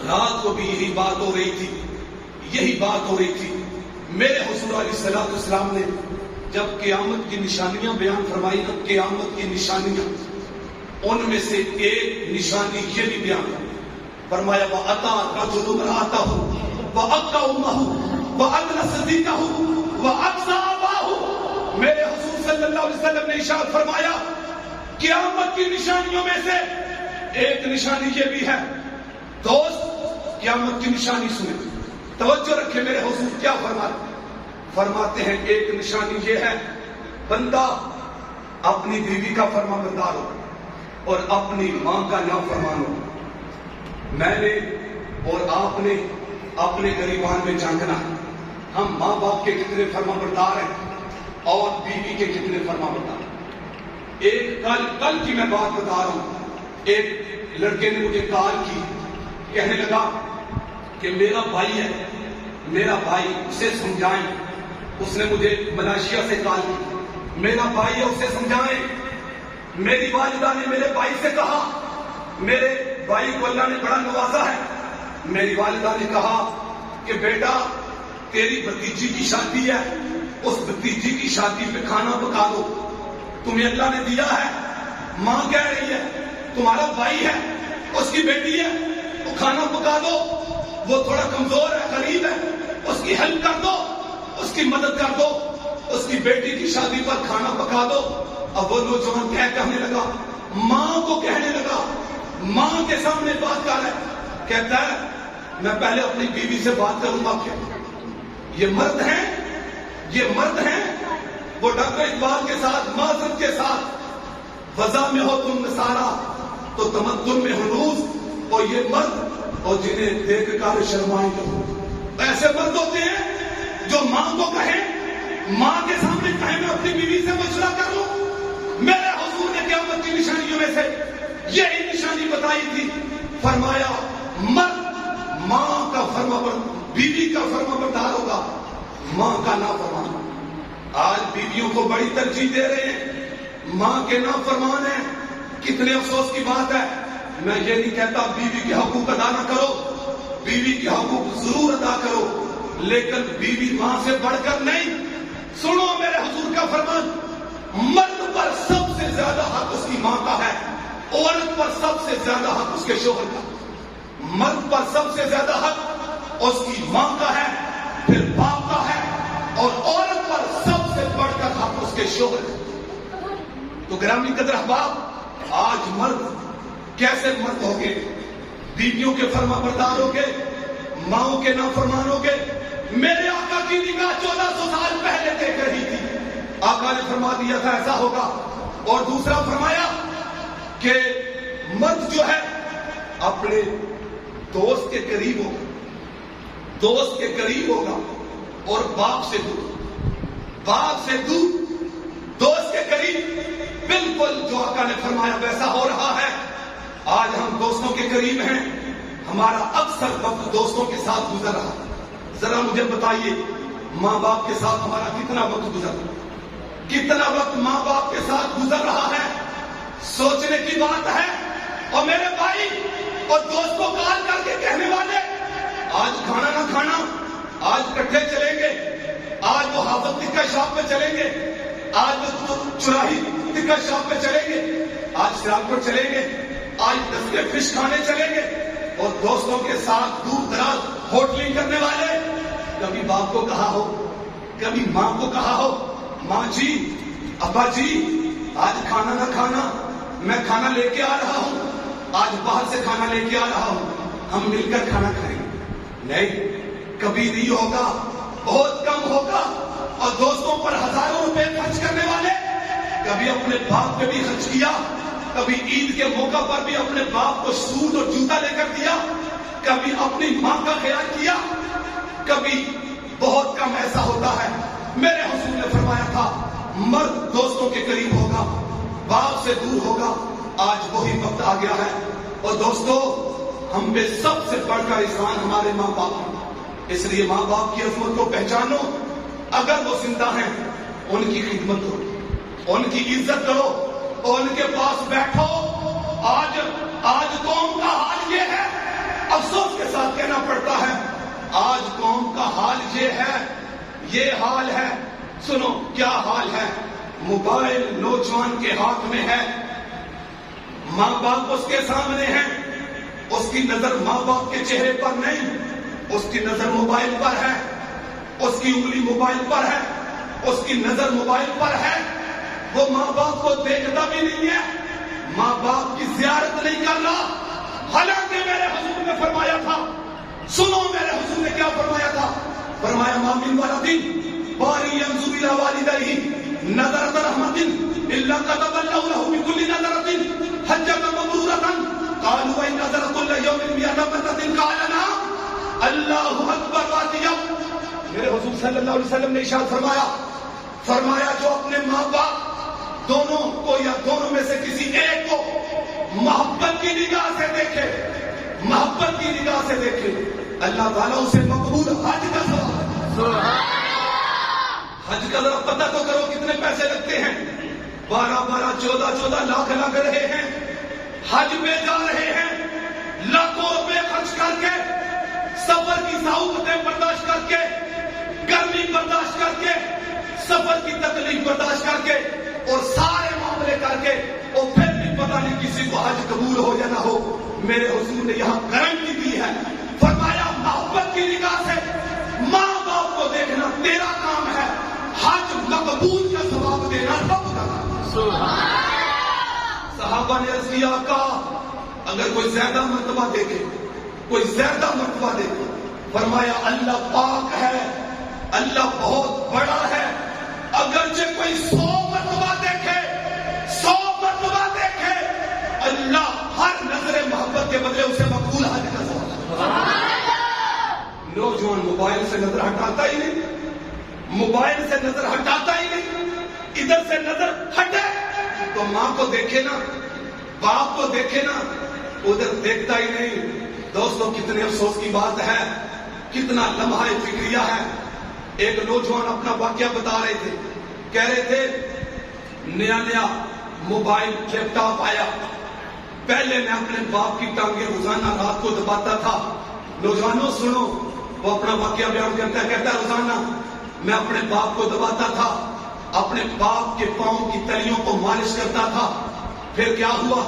رات کو بھی یہی بات ہو رہی تھی، یہی بات ہو رہی تھی. میرے حضور علیہ الصلوۃ والسلام نے جب قیامت کی نشانیاں بیان فرمائی نا، قیامت کی نشانیاں، ان میں سے ایک نشانی یہ بھی بیان فرمایا وَأَتَى رَجُلٌ امْرَأَتَهُ وَأَبْكَى أُمَّهُ وَأَدْلَى صَدِيقَهُ وَأَقْصَى أَبَاهُ. میرے حضور صلی اللہ علیہ وسلم نے ارشاد فرمایا قیامت کی نشانیوں میں سے ایک نشانی یہ بھی ہے. دوست قیامت کی نشانی سنیں، توجہ رکھیں. میرے حضور کیا فرماتے ہیں ایک نشانی یہ ہے بندہ اپنی بیوی کا فرما بردار ہو اور اپنی ماں کا نافرمان ہو. میں نے اور آپ نے اپنے گریبان میں جھانکنا ہے، ہم ماں باپ کے کتنے فرما بردار ہیں اور بیوی کے کتنے فرما بردار ہیں. ایک کل کی میں بات بتا رہا ہوں. ایک لڑکے نے مجھے کال کی، کہنے لگا کہ میرا بھائی ہے، میرا بھائی، اسے سمجھائیں. اس نے مجھے ملائیشیا سے کال کی، میرا بھائی ہے اسے سمجھائیں. میری والدہ نے میرے بھائی سے کہا، میرے بھائی کو اللہ نے بڑا نوازا ہے. میری والدہ نے کہا کہ بیٹا تیری بھتیجی کی شادی ہے، اس بھتیجی کی شادی پہ کھانا پکا دو، تمہیں اللہ نے دیا ہے. ماں کہہ رہی ہے تمہارا بھائی ہے، اس کی بیٹی ہے، وہ کھانا پکا دو، وہ تھوڑا کمزور ہے، غریب ہے، اس کی ہیلپ کر دو، اس کی مدد کر دو، اس کی بیٹی کی شادی پر کھانا پکا دو. اب وہ نوجوان کیا کہنے لگا، ماں کو کہنے لگا، ماں کے سامنے بات کر رہا ہے، کہتا ہے میں پہلے اپنی بیوی سے بات کروں گا. کیا یہ مرد ہیں، یہ مرد ہیں. وہ ڈاکٹر اقبال کے ساتھ معذرت کے ساتھ وضع میں ہو تم نصارا تو تمدن میں ہنوز، اور یہ مرد اور جنہیں دیکھ کر شرمائیں گے. ایسے مرد ہوتے ہیں جو ماں کو کہیں، ماں کے سامنے کہیں میں اپنی بیوی سے مشورہ کر لوں. میرے حضور نے قیامت کی نشانیوں میں سے یہی نشانی بتائی تھی. فرمایا مرد ماں کا بیوی کا فرما بردار ہوگا، ماں کا نافرمان. آج بیویوں کو بڑی ترجیح دے رہے ہیں، ماں کے نافرمان ہیں. کتنے افسوس کی بات ہے. میں یہ نہیں کہتا بیوی کے حقوق ادا نہ کرو، بیوی کے حقوق ضرور ادا کرو، لیکن بیوی ماں سے بڑھ کر نہیں. سنو میرے حضور کا فرمان، مرد پر سب سے زیادہ حق اس کی ماں کا ہے، عورت پر سب سے زیادہ حق اس کے شوہر کا. مرد پر سب سے زیادہ حق اس کی ماں کا ہے، پھر باپ کا ہے، اور عورت پر سب سے بڑھ کر حق اس کے شوہر کا. تو گرامی قدر احباب، آج مرد کیسے مرد ہو گئے؟ بیویوں کے فرما بردار ہو گئے، ماؤں کے نافرمان ہو گئے. میرے آقا کی نگاہ 1400 سال پہلے دیکھ رہی تھی. آقا نے فرما دیا تھا ایسا ہوگا. اور دوسرا فرمایا کہ مرد جو ہے اپنے دوست کے قریب ہوگا، دوست کے قریب ہوگا، اور باپ سے دور، باپ سے دور، دوست کے قریب. بالکل جو آقا نے فرمایا ویسا ہو رہا ہے. آج ہم دوستوں کے قریب ہیں، ہمارا اکثر وقت دوستوں کے ساتھ گزر رہا. ذرا مجھے بتائیے ماں باپ کے ساتھ ہمارا کتنا وقت گزر رہا ہے؟ کتنا وقت ماں باپ کے ساتھ گزر رہا ہے؟ سوچنے کی بات ہے. اور میرے بھائی اور دوستوں کال کر کے کہنے والے آج کھانا نہ کھانا, آج کٹھے چلیں گے, آج وہ حافظ ٹکا شاپ پہ چلیں گے, آج وہ چراہی ٹکا شاپ پہ چلیں گے, آج سیالکوٹ چلیں گے, آج دستے فش کھانے چلیں گے, اور دوستوں کے ساتھ دور دراز ہوٹلنگ کرنے والے. کبھی باپ کو کہا ہو, کبھی ماں کو کہا ہو, ماں جی ابا جی آج کھانا نہ کھانا, میں کھانا لے کے آ رہا ہوں, آج باہر سے کھانا لے کے آ رہا ہوں, ہم مل کر کھانا کھائیں گے. نہیں, کبھی نہیں ہوگا, بہت کم ہوگا. اور دوستوں پر ہزاروں روپے خرچ کرنے والے کبھی اپنے باپ پہ بھی خرچ کیا, کبھی عید کے موقع پر بھی اپنے باپ کو سوٹ اور جوتا لے کر دیا, کبھی اپنی ماں کا خیال کیا, کبھی بہت کم ایسا ہوتا ہے. میرے حضور نے فرمایا تھا مرد دوستوں کے قریب ہوگا, باپ سے دور ہوگا. آج وہی وقت آ گیا ہے. اور دوستو, ہم پہ سب سے بڑھ کر احسان ہمارے ماں باپ ہیں. اس لیے ماں باپ کی عظمت کو پہچانو. اگر وہ زندہ ہیں ان کی خدمت کرو, ان کی عزت کرو, اور ان کے پاس بیٹھو. آج قوم کا حال یہ ہے, افسوس کے ساتھ کہنا پڑتا ہے, آج قوم کا حال یہ ہے, یہ حال ہے. سنو کیا حال ہے. موبائل نوجوان کے ہاتھ میں ہے, ماں باپ اس کے سامنے ہیں, اس کی نظر ماں باپ کے چہرے پر نہیں, اس کی نظر موبائل پر ہے, اس کی انگلی موبائل پر ہے, اس کی نظر موبائل پر ہے. وہ ماں باپ کو دیکھتا بھی نہیں ہے, ماں باپ کی زیارت نہیں کر رہا. حالانکہ میرے حضور نے فرمایا تھا, سنو میرے حضور نے کیا فرمایا تھا. فرمایا ما من ولد باری ينظر الى والديه نظرة رحمة الا كتب الله له بكل نظرة حجة مبرورة قالوا وإن نظر كل يوم 100 مرة قال نعم اللہ اکبر واتیا. میرے حضور صلی اللہ علیہ وسلم نے ارشاد فرمایا جو اپنے ماں باپ دونوں کو یا دونوں میں سے کسی ایک کو محبت کی نگاہ سے دیکھے, محبت کی نگاہ سے دیکھے, اللہ تعالیٰ اسے مقبول حج کا ثواب. حج کا ذرا پتہ تو کرو کتنے پیسے لگتے ہیں. 12-14 لاکھ لگ رہے ہیں, حج پہ جا رہے ہیں, لاکھوں روپے خرچ کر کے, سفر کی صعوبتیں برداشت کر کے, گرمی برداشت کر کے, سفر کی تکلیف برداشت کر کے, اور سارے معاملے کر کے, اور پھر بھی پتہ نہیں کسی کو حج قبول ہو یا نہ ہو. میرے حضور نے یہاں گارنٹی دی ہے, فرمایا محبت کی نگاہ سے ماں باپ کو دیکھنا تیرا کام ہے, حج مقبول کا ثواب دینا رب کا کام. صحابہ نے عرض کیا آقا اگر کوئی زیادہ مرتبہ دیکھے, کوئی زیادہ مرتبہ دیکھے. فرمایا اللہ پاک ہے, اللہ بہت بڑا ہے, اگرچہ کوئی 100 مرتبہ دیکھے, 100 مرتبہ دیکھے, اللہ ہر نظر محبت کے بدلے اسے مقبول حج کا ثواب. نوجوان موبائل سے نظر ہٹاتا ہی نہیں, موبائل سے نظر ہٹاتا ہی نہیں. ادھر سے نظر ہٹے تو ماں کو دیکھے نا, باپ کو دیکھے نا, ادھر دیکھتا ہی نہیں. دوستوں کتنے افسوس کی بات ہے, کتنا لمحہ فکریہ ہے. ایک نوجوان اپنا واقعہ بتا رہے تھے, کہہ رہے تھے نیا موبائل لیپ ٹاپ آیا, پہلے میں اپنے باپ کی ٹانگیں روزانہ رات کو دباتا تھا. نوجوانوں سنو, وہ اپنا واقعہ بیان کرتا ہے, کہتا ہے روزانہ میں اپنے باپ کو دباتا تھا, اپنے باپ کے پاؤں کی تلیوں کو مالش کرتا تھا. پھر کیا ہوا,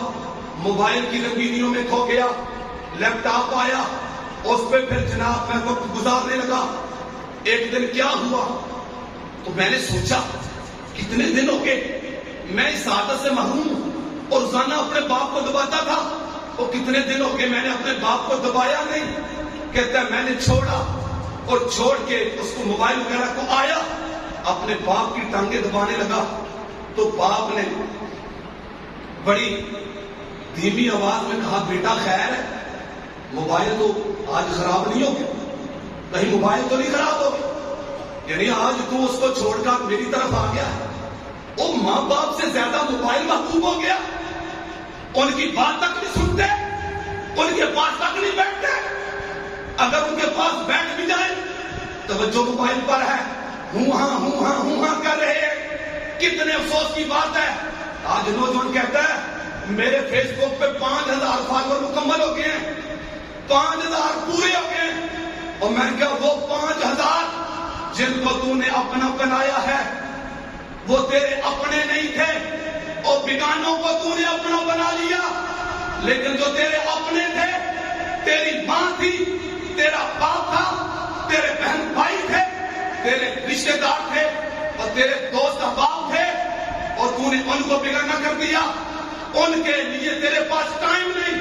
موبائل کی رنگینیوں میں کھو گیا, لیپ ٹاپ آیا, اس پہ پھر جناب میں وقت گزارنے لگا. ایک دن کیا ہوا تو میں نے سوچا کتنے دن ہو گئے میں اس عادت سے محروم ہوں, اور روزانہ اپنے باپ کو دباتا تھا, اور کتنے دن ہو گئے میں نے اپنے باپ کو دبایا نہیں. کہتا ہے میں نے چھوڑا, اور چھوڑ کے اس کو موبائل وغیرہ کو آیا, اپنے باپ کی ٹانگیں دبانے لگا. تو باپ نے بڑی دھیمی آواز میں کہا بیٹا خیر ہے, موبائل تو آج خراب نہیں ہو گیا, کہیں موبائل تو نہیں خراب ہو گیا, یعنی آج تو اس کو چھوڑ کر میری طرف آ گیا ہے. وہ ماں باپ سے زیادہ موبائل محبوب ہو گیا, ان کی بات تک نہیں سنتے, ان کے پاس تک نہیں بیٹھتے. اگر ان کے پاس بیٹھ بھی جائے توجہ موبائل پر ہے, ہوں ہاں کر رہے ہیں. کتنے افسوس کی بات ہے, آج نوجوان کہتا ہے میرے فیس بک پہ 5000 فالوور مکمل ہو گئے ہیں، 5000 پورے ہو گئے ہیں، اور میں کہا وہ 5000 جن کو تو نے اپنا بنایا ہے وہ تیرے اپنے نہیں تھے، اور بیگانوں کو تو نے اپنا بنا لیا، لیکن جو تیرے اپنے تھے، تیری ماں تھی، تیرا باپ تھا، تیرے بہن بھائی تھے، تیرے رشتے دار تھے، اور تیرے دوست احباب تھے، اور تو نے ان کو بیگانہ کر دیا۔ ان کے لیے تیرے پاس ٹائم نہیں،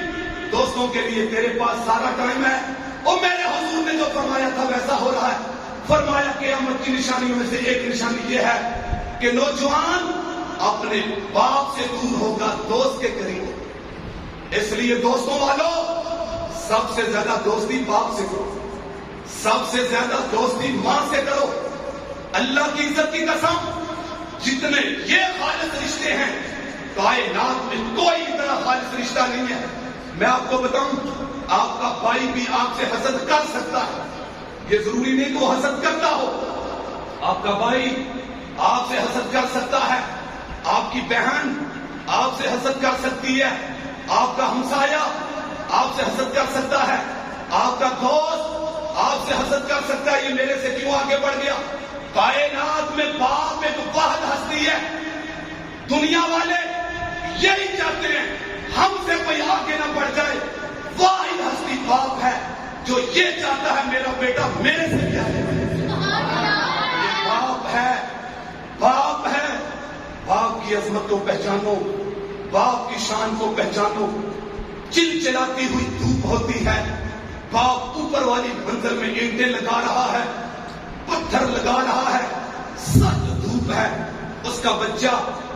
دوستوں کے لیے تیرے پاس سارا ٹائم ہے۔ اور میرے حضور نے جو فرمایا تھا ویسا ہو رہا ہے۔ فرمایا قیامت کی نشانیوں میں سے ایک نشانی یہ ہے کہ نوجوان اپنے باپ سے دور ہوگا، دوست کے قریب۔ اس لیے دوستوں والو، سب سے زیادہ دوستی باپ سے کرو، سب سے زیادہ دوستی ماں سے کرو۔ اللہ کی عزت کی قسم، جتنے یہ خالص رشتے ہیں کائنات میں کوئی اتنا خالص رشتہ نہیں ہے۔ میں آپ کو بتاؤں، آپ کا بھائی بھی آپ سے حسد کر سکتا ہے، یہ ضروری نہیں کہ وہ حسد کرتا ہو۔ آپ کا بھائی آپ سے حسد کر سکتا ہے، آپ کی بہن آپ سے حسد کر سکتی ہے، آپ کا ہمسایہ آپ سے حسد کر سکتا ہے، آپ کا دوست آپ سے حسد کر سکتا ہے، یہ میرے سے کیوں آگے بڑھ گیا۔ کائنات میں باپ ایک واحد ہستی ہے۔ دنیا والے یہی چاہتے ہیں ہم سے کوئی آگے نہ بڑھ جائے، واحد ہستی باپ ہے جو یہ چاہتا ہے میرا بیٹا میرے سے بھی آگے بڑھے۔ یہ باپ ہے، باپ ہے۔ باپ کی عظمت کو پہچانو، باپ کی شان کو پہچانو۔ چلچلاتی ہوئی دھوپ ہوتی ہے، باپ اوپر والی منزل میں اینٹیں لگا رہا ہے، پتھر لگا رہا ہے، سخت دھوپ ہے، اس کا بچہ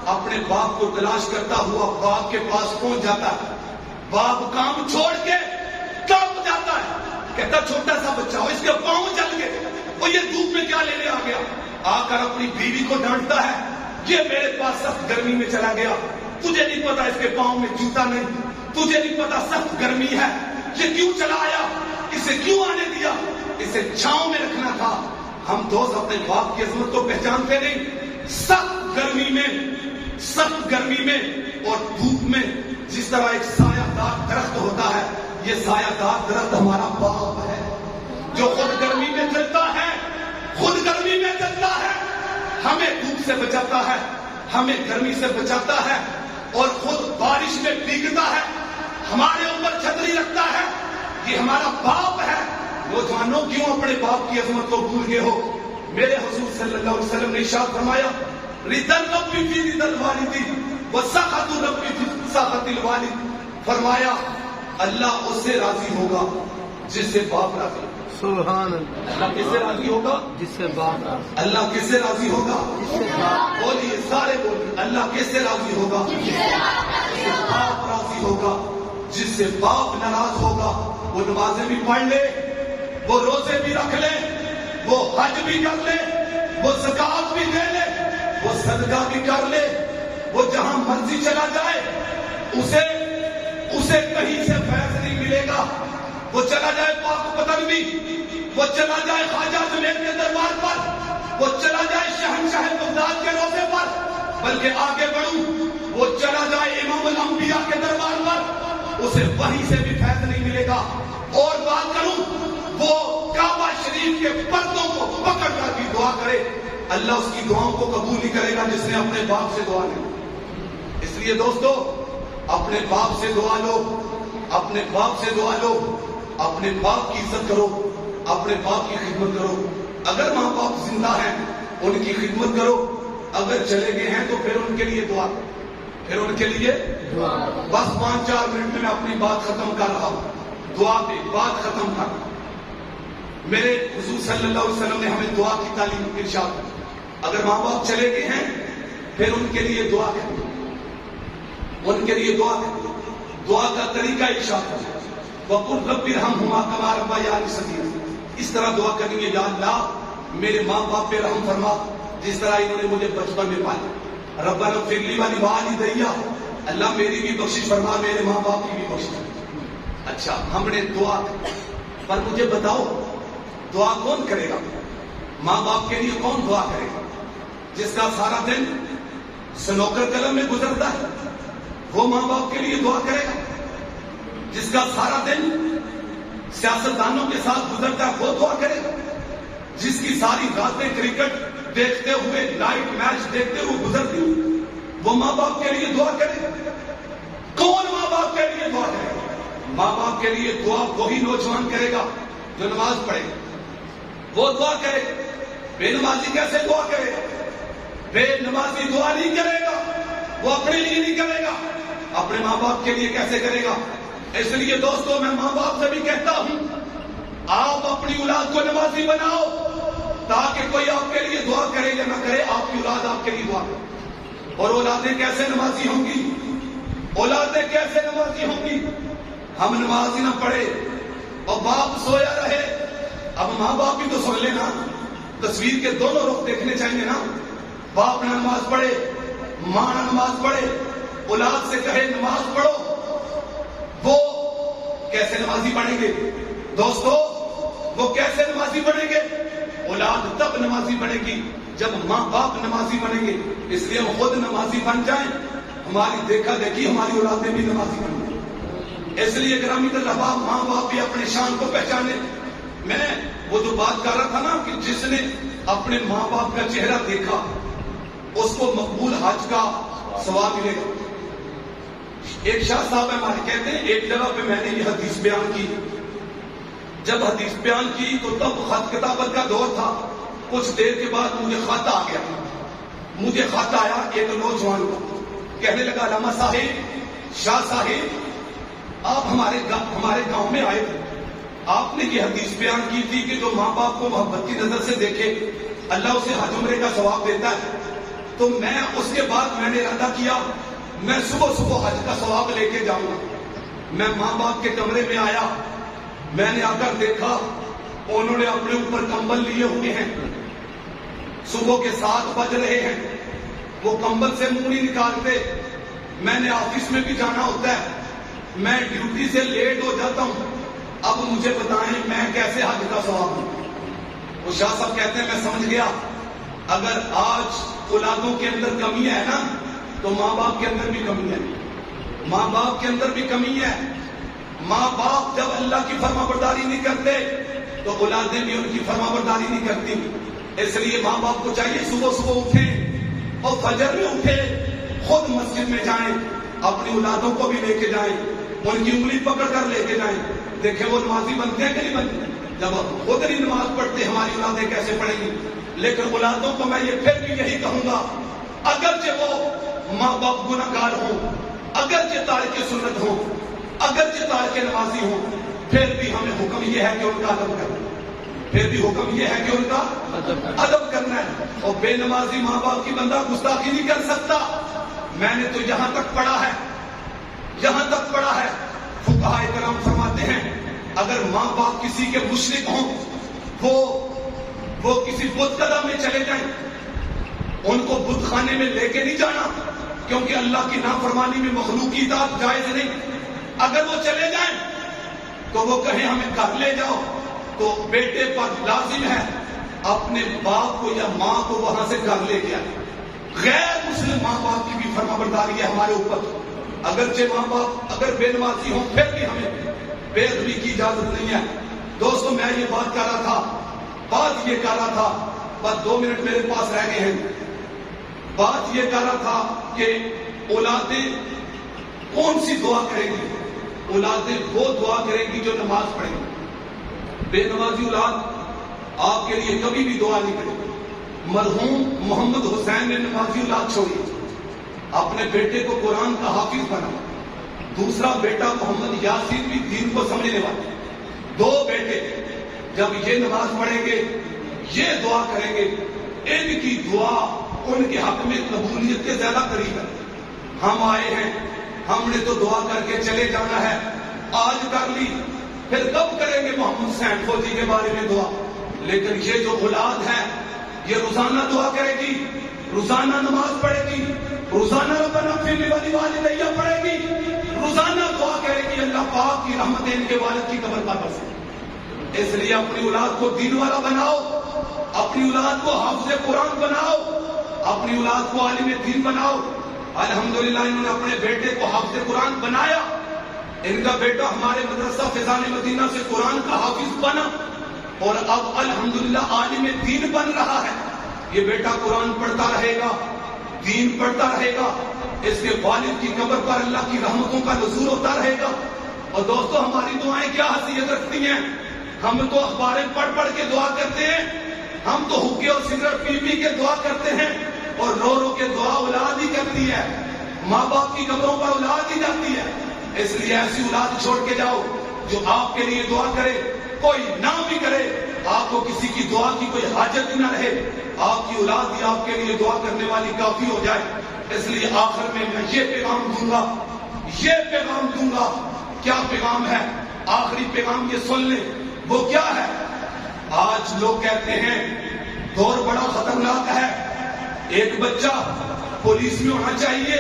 اپنے باپ کو تلاش کرتا ہوا باپ کے پاس پہنچ جاتا ہے۔ باپ کام چھوڑ کے کانپ جاتا ہے، کہتا چھوٹا سا بچہ ہو، اس کے پاؤں جل گئے، وہ یہ دھوپ میں کیا لینے آ گیا۔ آ کر اپنی بیوی کو ڈانٹتا ہے، یہ میرے پاس سخت گرمی میں چلا گیا، تجھے نہیں پتا اس کے پاؤں میں جوتا نہیں، تجھے نہیں پتا سخت گرمی ہے، یہ کیوں چلا آیا، اسے کیوں آنے دیا، اسے چھاؤں میں رکھنا تھا۔ ہم دوست اپنے باپ کی عظمت کو پہچانتے نہیں۔ سخت گرمی میں اور دھوپ میں جس طرح ایک سایہ دار درخت ہوتا ہے، یہ سایہ دار درخت ہمارا باپ ہے جو خود گرمی میں چلتا ہے، خود گرمی میں چلتا ہے، ہمیں دھوپ سے بچاتا ہے، ہمیں گرمی سے بچاتا ہے، اور خود بارش میں بھیگتا ہے، ہمارے اوپر چھتری رکھتا ہے۔ یہ ہمارا باپ ہے۔ نوجوانوں کیوں اپنے باپ کی عظمت کو بھول گئے ہو؟ میرے حضور صلی اللہ علیہ وسلم نے ارشاد فرمایا، رضا ربی فی رضا الوالد وسخط ربی فی سخط الوالد۔ فرمایا اللہ اس سے راضی ہوگا جس سے باپ راضی ہوگا۔ سبحان اللہ۔ اللہ کس سے راضی ہوگا؟ جس سے باپ راضی۔ اللہ کس سے راضی ہوگا؟ جس سے باپ۔ بولیے سارے بولیے، اللہ کس سے راضی ہوگا؟ جس سے باپ راضی ہوگا۔ جس سے باپ ناراض ہوگا وہ نمازیں بھی پڑھ لے، وہ روزے بھی رکھ لے، وہ حج بھی کر لے، وہ زکات بھی دے لے، وہ صدقہ بھی کر لے، وہ جہاں مرضی چلا جائے، اسے کہیں سے فیض نہیں ملے گا۔ وہ چلا جائے پاک پتن بھی، وہ چلا جائے خواجہ جنید کے دربار پر، وہ چلا جائے شہنشاہ بغداد کے روضے پر، بلکہ آگے بڑھوں وہ چلا جائے امام الانبیاء کے دربار پر، اسے وہیں سے بھی فیض نہیں ملے گا۔ اور بات کروں وہ کعبہ شریف کے پردوں کو پکڑ کر بھی دعا کرے، اللہ اس کی دعاؤں کو قبول نہیں کرے گا جس نے اپنے باپ سے دعا لی۔ اس لیے دوستو اپنے باپ سے دعا لو، اپنے باپ سے دعا لو، اپنے باپ کی عزت کرو، اپنے باپ کی خدمت کرو۔ اگر ماں باپ زندہ ہیں ان کی خدمت کرو، اگر چلے گئے ہیں تو پھر ان کے لیے دعا، پھر ان کے لیے دعا۔ بس 5-4 منٹ میں اپنی بات ختم کر رہا ہوں، دعا پہ بات ختم کر۔ میرے حضور صلی اللہ علیہ وسلم نے ہمیں دعا کی تعلیم ارشاد کی، اگر ماں باپ چلے گئے ہیں پھر ان کے لیے دعا کریں، ان کے لیے دعا کریں۔ دعا کا طریقہ ارشاد ہے، وَقُلْ رَبِّ ارْحَمْهُمَا كَمَا رَبَّيَانِي صَغِيرًا۔ اس طرح دعا کرنی ہے، یا اللہ میرے ماں باپ پہ رحم فرما جس طرح انہوں نے مجھے بچپن میں پالا۔ ربنا اغفر لی وَلِوَالِدَیَّ، اللہ میری بھی بخشش فرما، میرے ماں باپ کی بھی بخشش فرما۔ اچھا ہم نے دعا کی، پر مجھے بتاؤ دعا کون کرے گا؟ ماں باپ کے لیے کون دعا کرے گا؟ جس کا سارا دن سنوکر قلم میں گزرتا ہے، وہ ماں باپ کے لیے دعا کرے گا جس کا سارا دن سیاستدانوں کے ساتھ گزرتا ہے؟ وہ دعا کرے گا جس کی ساری راتیں کرکٹ دیکھتے ہوئے نائٹ میچ دیکھتے ہوئے گزرتی ہوں؟ وہ ماں باپ کے لیے دعا کرے گا؟ کون ماں باپ کے لیے دعا کرے گا؟ ماں باپ کے لیے دعا وہی نوجوان کرے گا جو نماز پڑھے گا، وہ دعا کرے گا۔ بے نمازی کیسے دعا کرے گا؟ بے نمازی دعا نہیں کرے گا، وہ اپنے لیے نہیں کرے گا، اپنے ماں باپ کے لیے کیسے کرے گا؟ اس لیے دوستو میں ماں باپ سے بھی کہتا ہوں، آپ اپنی اولاد کو نمازی بناؤ تاکہ کوئی آپ کے لیے دعا کرے یا نہ کرے، آپ کی اولاد آپ کے لیے دعا کرے۔ اور اولادیں کیسے نمازی ہوں گی؟ اولادیں کیسے نمازی ہوں گی؟ ہم نماز ہی نہ پڑھے اور باپ سویا رہے۔ اب ماں باپ بھی تو سن لینا، تصویر کے دونوں رخ دیکھنے چاہیے نا۔ باپ نہ نماز پڑھے، ماں نہ نماز پڑھے، اولاد سے کہے نماز پڑھو، وہ کیسے نمازی بنیں گے؟ دوستو وہ کیسے نمازی بنیں گے؟ اولاد تب نمازی بنے گی جب ماں باپ نمازی بنیں گے۔ اس لیے ہم خود نمازی بن جائیں، ہماری دیکھا دیکھی ہماری اولادیں بھی نمازی بن جائیں۔ اس لیے گرامی طلباء، ماں باپ بھی اپنے شان کو پہچانے۔ میں وہ جو بات کر رہا تھا نا کہ جس نے اپنے ماں باپ کا چہرہ دیکھا اس کو مقبول حج کا ثواب ملے گا۔ ایک شاہ صاحب ہمارے کہتے ہیں، ایک جگہ پہ میں نے یہ حدیث بیان کی، جب حدیث بیان کی تو تب خط کتابت کا دور تھا۔ کچھ دیر کے بعد مجھے خط آ گیا، مجھے خط آیا ایک نوجوان کو، کہنے لگا علامہ صاحب، شاہ صاحب، آپ ہمارے گاؤں میں آئے تھے، آپ نے یہ حدیث بیان کی تھی کہ جو ماں باپ کو محبت کی نظر سے دیکھے اللہ اسے حج عمرے کا ثواب دیتا ہے۔ تو میں اس کے بعد میں نے ارادہ کیا میں صبح صبح حج کا ثواب لے کے جاؤں گا۔ میں ماں باپ کے کمرے میں آیا، میں نے آ کر دیکھا انہوں نے اپنے اوپر کمبل لیے ہوئے ہیں، صبح کے 7 بج رہے ہیں، وہ کمبل سے منہ نہیں نکالتے۔ میں نے آفس میں بھی جانا ہوتا ہے، میں ڈیوٹی سے لیٹ ہو جاتا ہوں، اب مجھے بتائیں میں کیسے حج کا ثواب دوں؟ وہ شاہ صاحب کہتے ہیں میں سمجھ گیا، اگر آج اولادوں کے اندر کمی ہے نا تو ماں باپ کے اندر بھی کمی ہے، ماں باپ کے اندر بھی کمی ہے۔ ماں باپ جب اللہ کی فرما برداری نہیں کرتے تو اولادیں بھی ان کی فرما برداری نہیں کرتی۔ اس لیے ماں باپ کو چاہیے صبح صبح اٹھیں اور فجر میں اٹھیں، خود مسجد میں جائیں، اپنی اولادوں کو بھی لے کے جائیں، ان کی انگلی پکڑ کر لے کے جائیں، دیکھیں وہ نمازی بنتے ہیں کہ نہیں بنتے۔ جب خود نہیں نماز پڑھتے ہماری اولادیں کیسے پڑھیں گی؟ لیکن اولادوں کو میں یہ پھر بھی یہی کہوں گا، اگرچہ وہ ماں باپ گناہگار ہوں، اگرچہ تارک سنت ہوں، اگرچہ تارک نمازی ہوں، پھر بھی ہمیں حکم یہ ہے کہ ان کا ادب کرنا ہے، پھر بھی حکم یہ ہے کہ ان کا ادب کرنا ہے۔ اور بے نمازی ماں باپ کی بندہ گستاخی نہیں کر سکتا۔ میں نے تو یہاں تک پڑھا ہے، یہاں تک پڑھا ہے، فقہاء کرام فرماتے ہیں اگر ماں باپ کسی کے مشرک ہوں، وہ کسی بت قدم میں چلے جائیں، ان کو بت خانے میں لے کے نہیں جانا، کیونکہ اللہ کی نافرمانی میں مخلوق کی اطاعت جائز نہیں۔ اگر وہ چلے جائیں تو وہ کہیں ہمیں گھر لے جاؤ، تو بیٹے پر لازم ہے اپنے باپ کو یا ماں کو وہاں سے گھر لے کے آئے۔ غیر مسلم ماں باپ کی بھی فرما برداری ہے ہمارے اوپر، اگرچہ ماں باپ اگر بے نمازی ہوں پھر بھی ہمیں بے ادبی کی اجازت نہیں ہے۔ دوستو میں یہ بات کر رہا تھا، بات یہ کر رہا تھا، بس 2 منٹ میرے پاس رہ گئے ہیں، بات یہ کر رہا تھا کہ اولادیں کون سی دعا کریں گی؟ اولادیں وہ دعا کریں گی جو نماز پڑھیں گی۔ بے نمازی اولاد آپ کے لیے کبھی بھی دعا نہیں کرے گی۔ مرحوم محمد حسین نے نمازی اولاد چھوڑی، اپنے بیٹے کو قرآن کا حافظ بنا، دوسرا بیٹا محمد یاسین بھی دین کو سمجھنے والا۔ 2 بیٹے جب یہ نماز پڑھیں گے، یہ دعا کریں گے، ان کی دعا ان کے حق میں قبولیت کے زیادہ قریب ہے۔ ہم آئے ہیں، ہم نے تو دعا کر کے چلے جانا ہے، آج کر لی، پھر کب کریں گے محمد حسین فوجی کے بارے میں دعا؟ لیکن یہ جو اولاد ہے یہ روزانہ دعا کرے گی، روزانہ نماز پڑھے گی، روزانہ ربنا اغفر لی ولوالدی پڑھے گی، روزانہ دعا کرے گی اللہ پاک کی رحمتیں ان کے والد کی قبر پر برسے۔ اس لیے اپنی اولاد کو دین والا بناؤ، اپنی اولاد کو حافظ قرآن بناؤ، اپنی اولاد کو عالم دین بناؤ۔ الحمدللہ انہوں نے اپنے بیٹے کو حافظ قرآن بنایا. ان کا بیٹا ہمارے مدرسہ فیضان مدینہ سے قرآن کا حافظ بنا اور اب الحمدللہ عالم دین بن رہا ہے. یہ بیٹا قرآن پڑھتا رہے گا, دین پڑھتا رہے گا, اس کے والد کی قبر پر اللہ کی رحمتوں کا نزول ہوتا رہے گا. اور دوستو ہماری دعائیں کیا حیثیت رکھتی ہیں؟ ہم تو اخباریں پڑھ پڑھ کے دعا کرتے ہیں, ہم تو حقے اور سگریٹ پی پی کے دعا کرتے ہیں, اور رو رو کے دعا اولاد ہی کرتی ہے, ماں باپ کی قبروں پر اولاد ہی جاتی ہے. اس لیے ایسی اولاد چھوڑ کے جاؤ جو آپ کے لیے دعا کرے, کوئی نہ بھی کرے, آپ کو کسی کی دعا کی کوئی حاجت نہ رہے, آپ کی اولاد ہی آپ کے لیے دعا کرنے والی کافی ہو جائے. اس لیے آخر میں یہ پیغام دوں گا, یہ پیغام دوں گا. کیا پیغام ہے؟ آخری پیغام یہ سن لیں. وہ کیا ہے؟ آج لوگ کہتے ہیں دور بڑا خطرناک ہے, ایک بچہ پولیس میں ہونا چاہیے,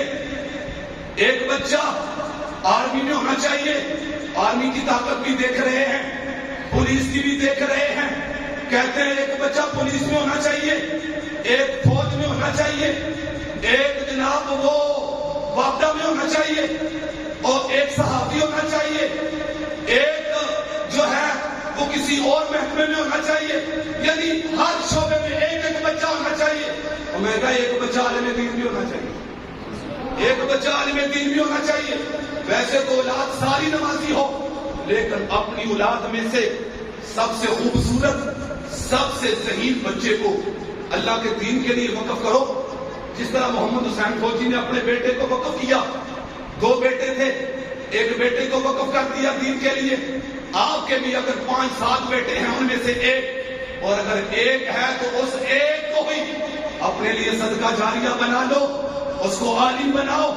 ایک بچہ آرمی میں ہونا چاہیے. آرمی کی طاقت بھی دیکھ رہے ہیں, پولیس کی بھی دیکھ رہے ہیں. کہتے ہیں ایک بچہ پولیس میں ہونا چاہیے, ایک فوج میں ہونا چاہیے, ایک جناب وہ واپڈا میں ہونا چاہیے, اور ایک صحافی ہونا چاہیے, ایک جو ہے وہ کسی اور محکمے میں ہونا چاہیے. یعنی ہر شعبے میں ایک ایک بچہ ہونا چاہیے. اور میں کہا ایک بچہ عالم دین بھی ہونا چاہیے, ایک بچہ عالم دین بھی ہونا چاہیے. ویسے تو اولاد ساری نمازی ہو, لیکن اپنی اولاد میں سے سب سے خوبصورت, سب سے ذہین بچے کو اللہ کے دین کے لیے وقف کرو. جس طرح محمد حسین فوجی نے اپنے بیٹے کو وقف کیا, 2 بیٹے تھے, ایک بیٹے کو وقف کر دیا دین کے لیے. آپ کے بھی اگر 5-7 بیٹے ہیں ان میں سے ایک, اور اگر ایک ہے تو اس ایک کو بھی اپنے لیے صدقہ جاریہ بنا لو, اس کو عالم بناؤ,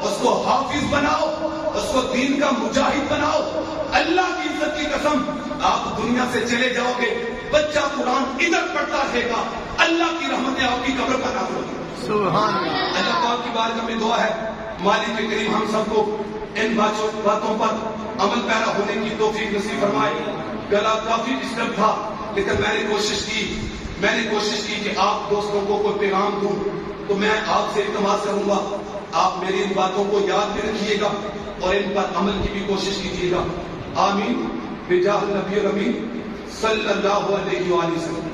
اس کو حافظ بناؤ, اس کو دین کا مجاہد بناؤ. اللہ کی عزت کی قسم آپ دنیا سے چلے جاؤ گے, بچہ قرآن ادھر پڑھتا رہے گا, اللہ کی رحمتیں آپ کی قبر پر نازل ہوگی. سبحان اللہ. اللہ پاک کی بارگاہ میں دعا ہے مالک کریم ہم سب کو ان باتوں پر عمل پیرا ہونے کی توفیق نصیب فرمائے. گلا کافی ڈسٹرب تھا, لیکن میں نے کوشش کی کہ آپ دوستوں کو کوئی پیغام دوں. تو میں آپ سے التماس کروں گا آپ میری ان باتوں کو یاد بھی رکھیے گا اور ان پر عمل کی بھی کوشش کیجیے گا. آمین بجاہ نبی الامین صلی اللہ علیہ وآلہ وسلم.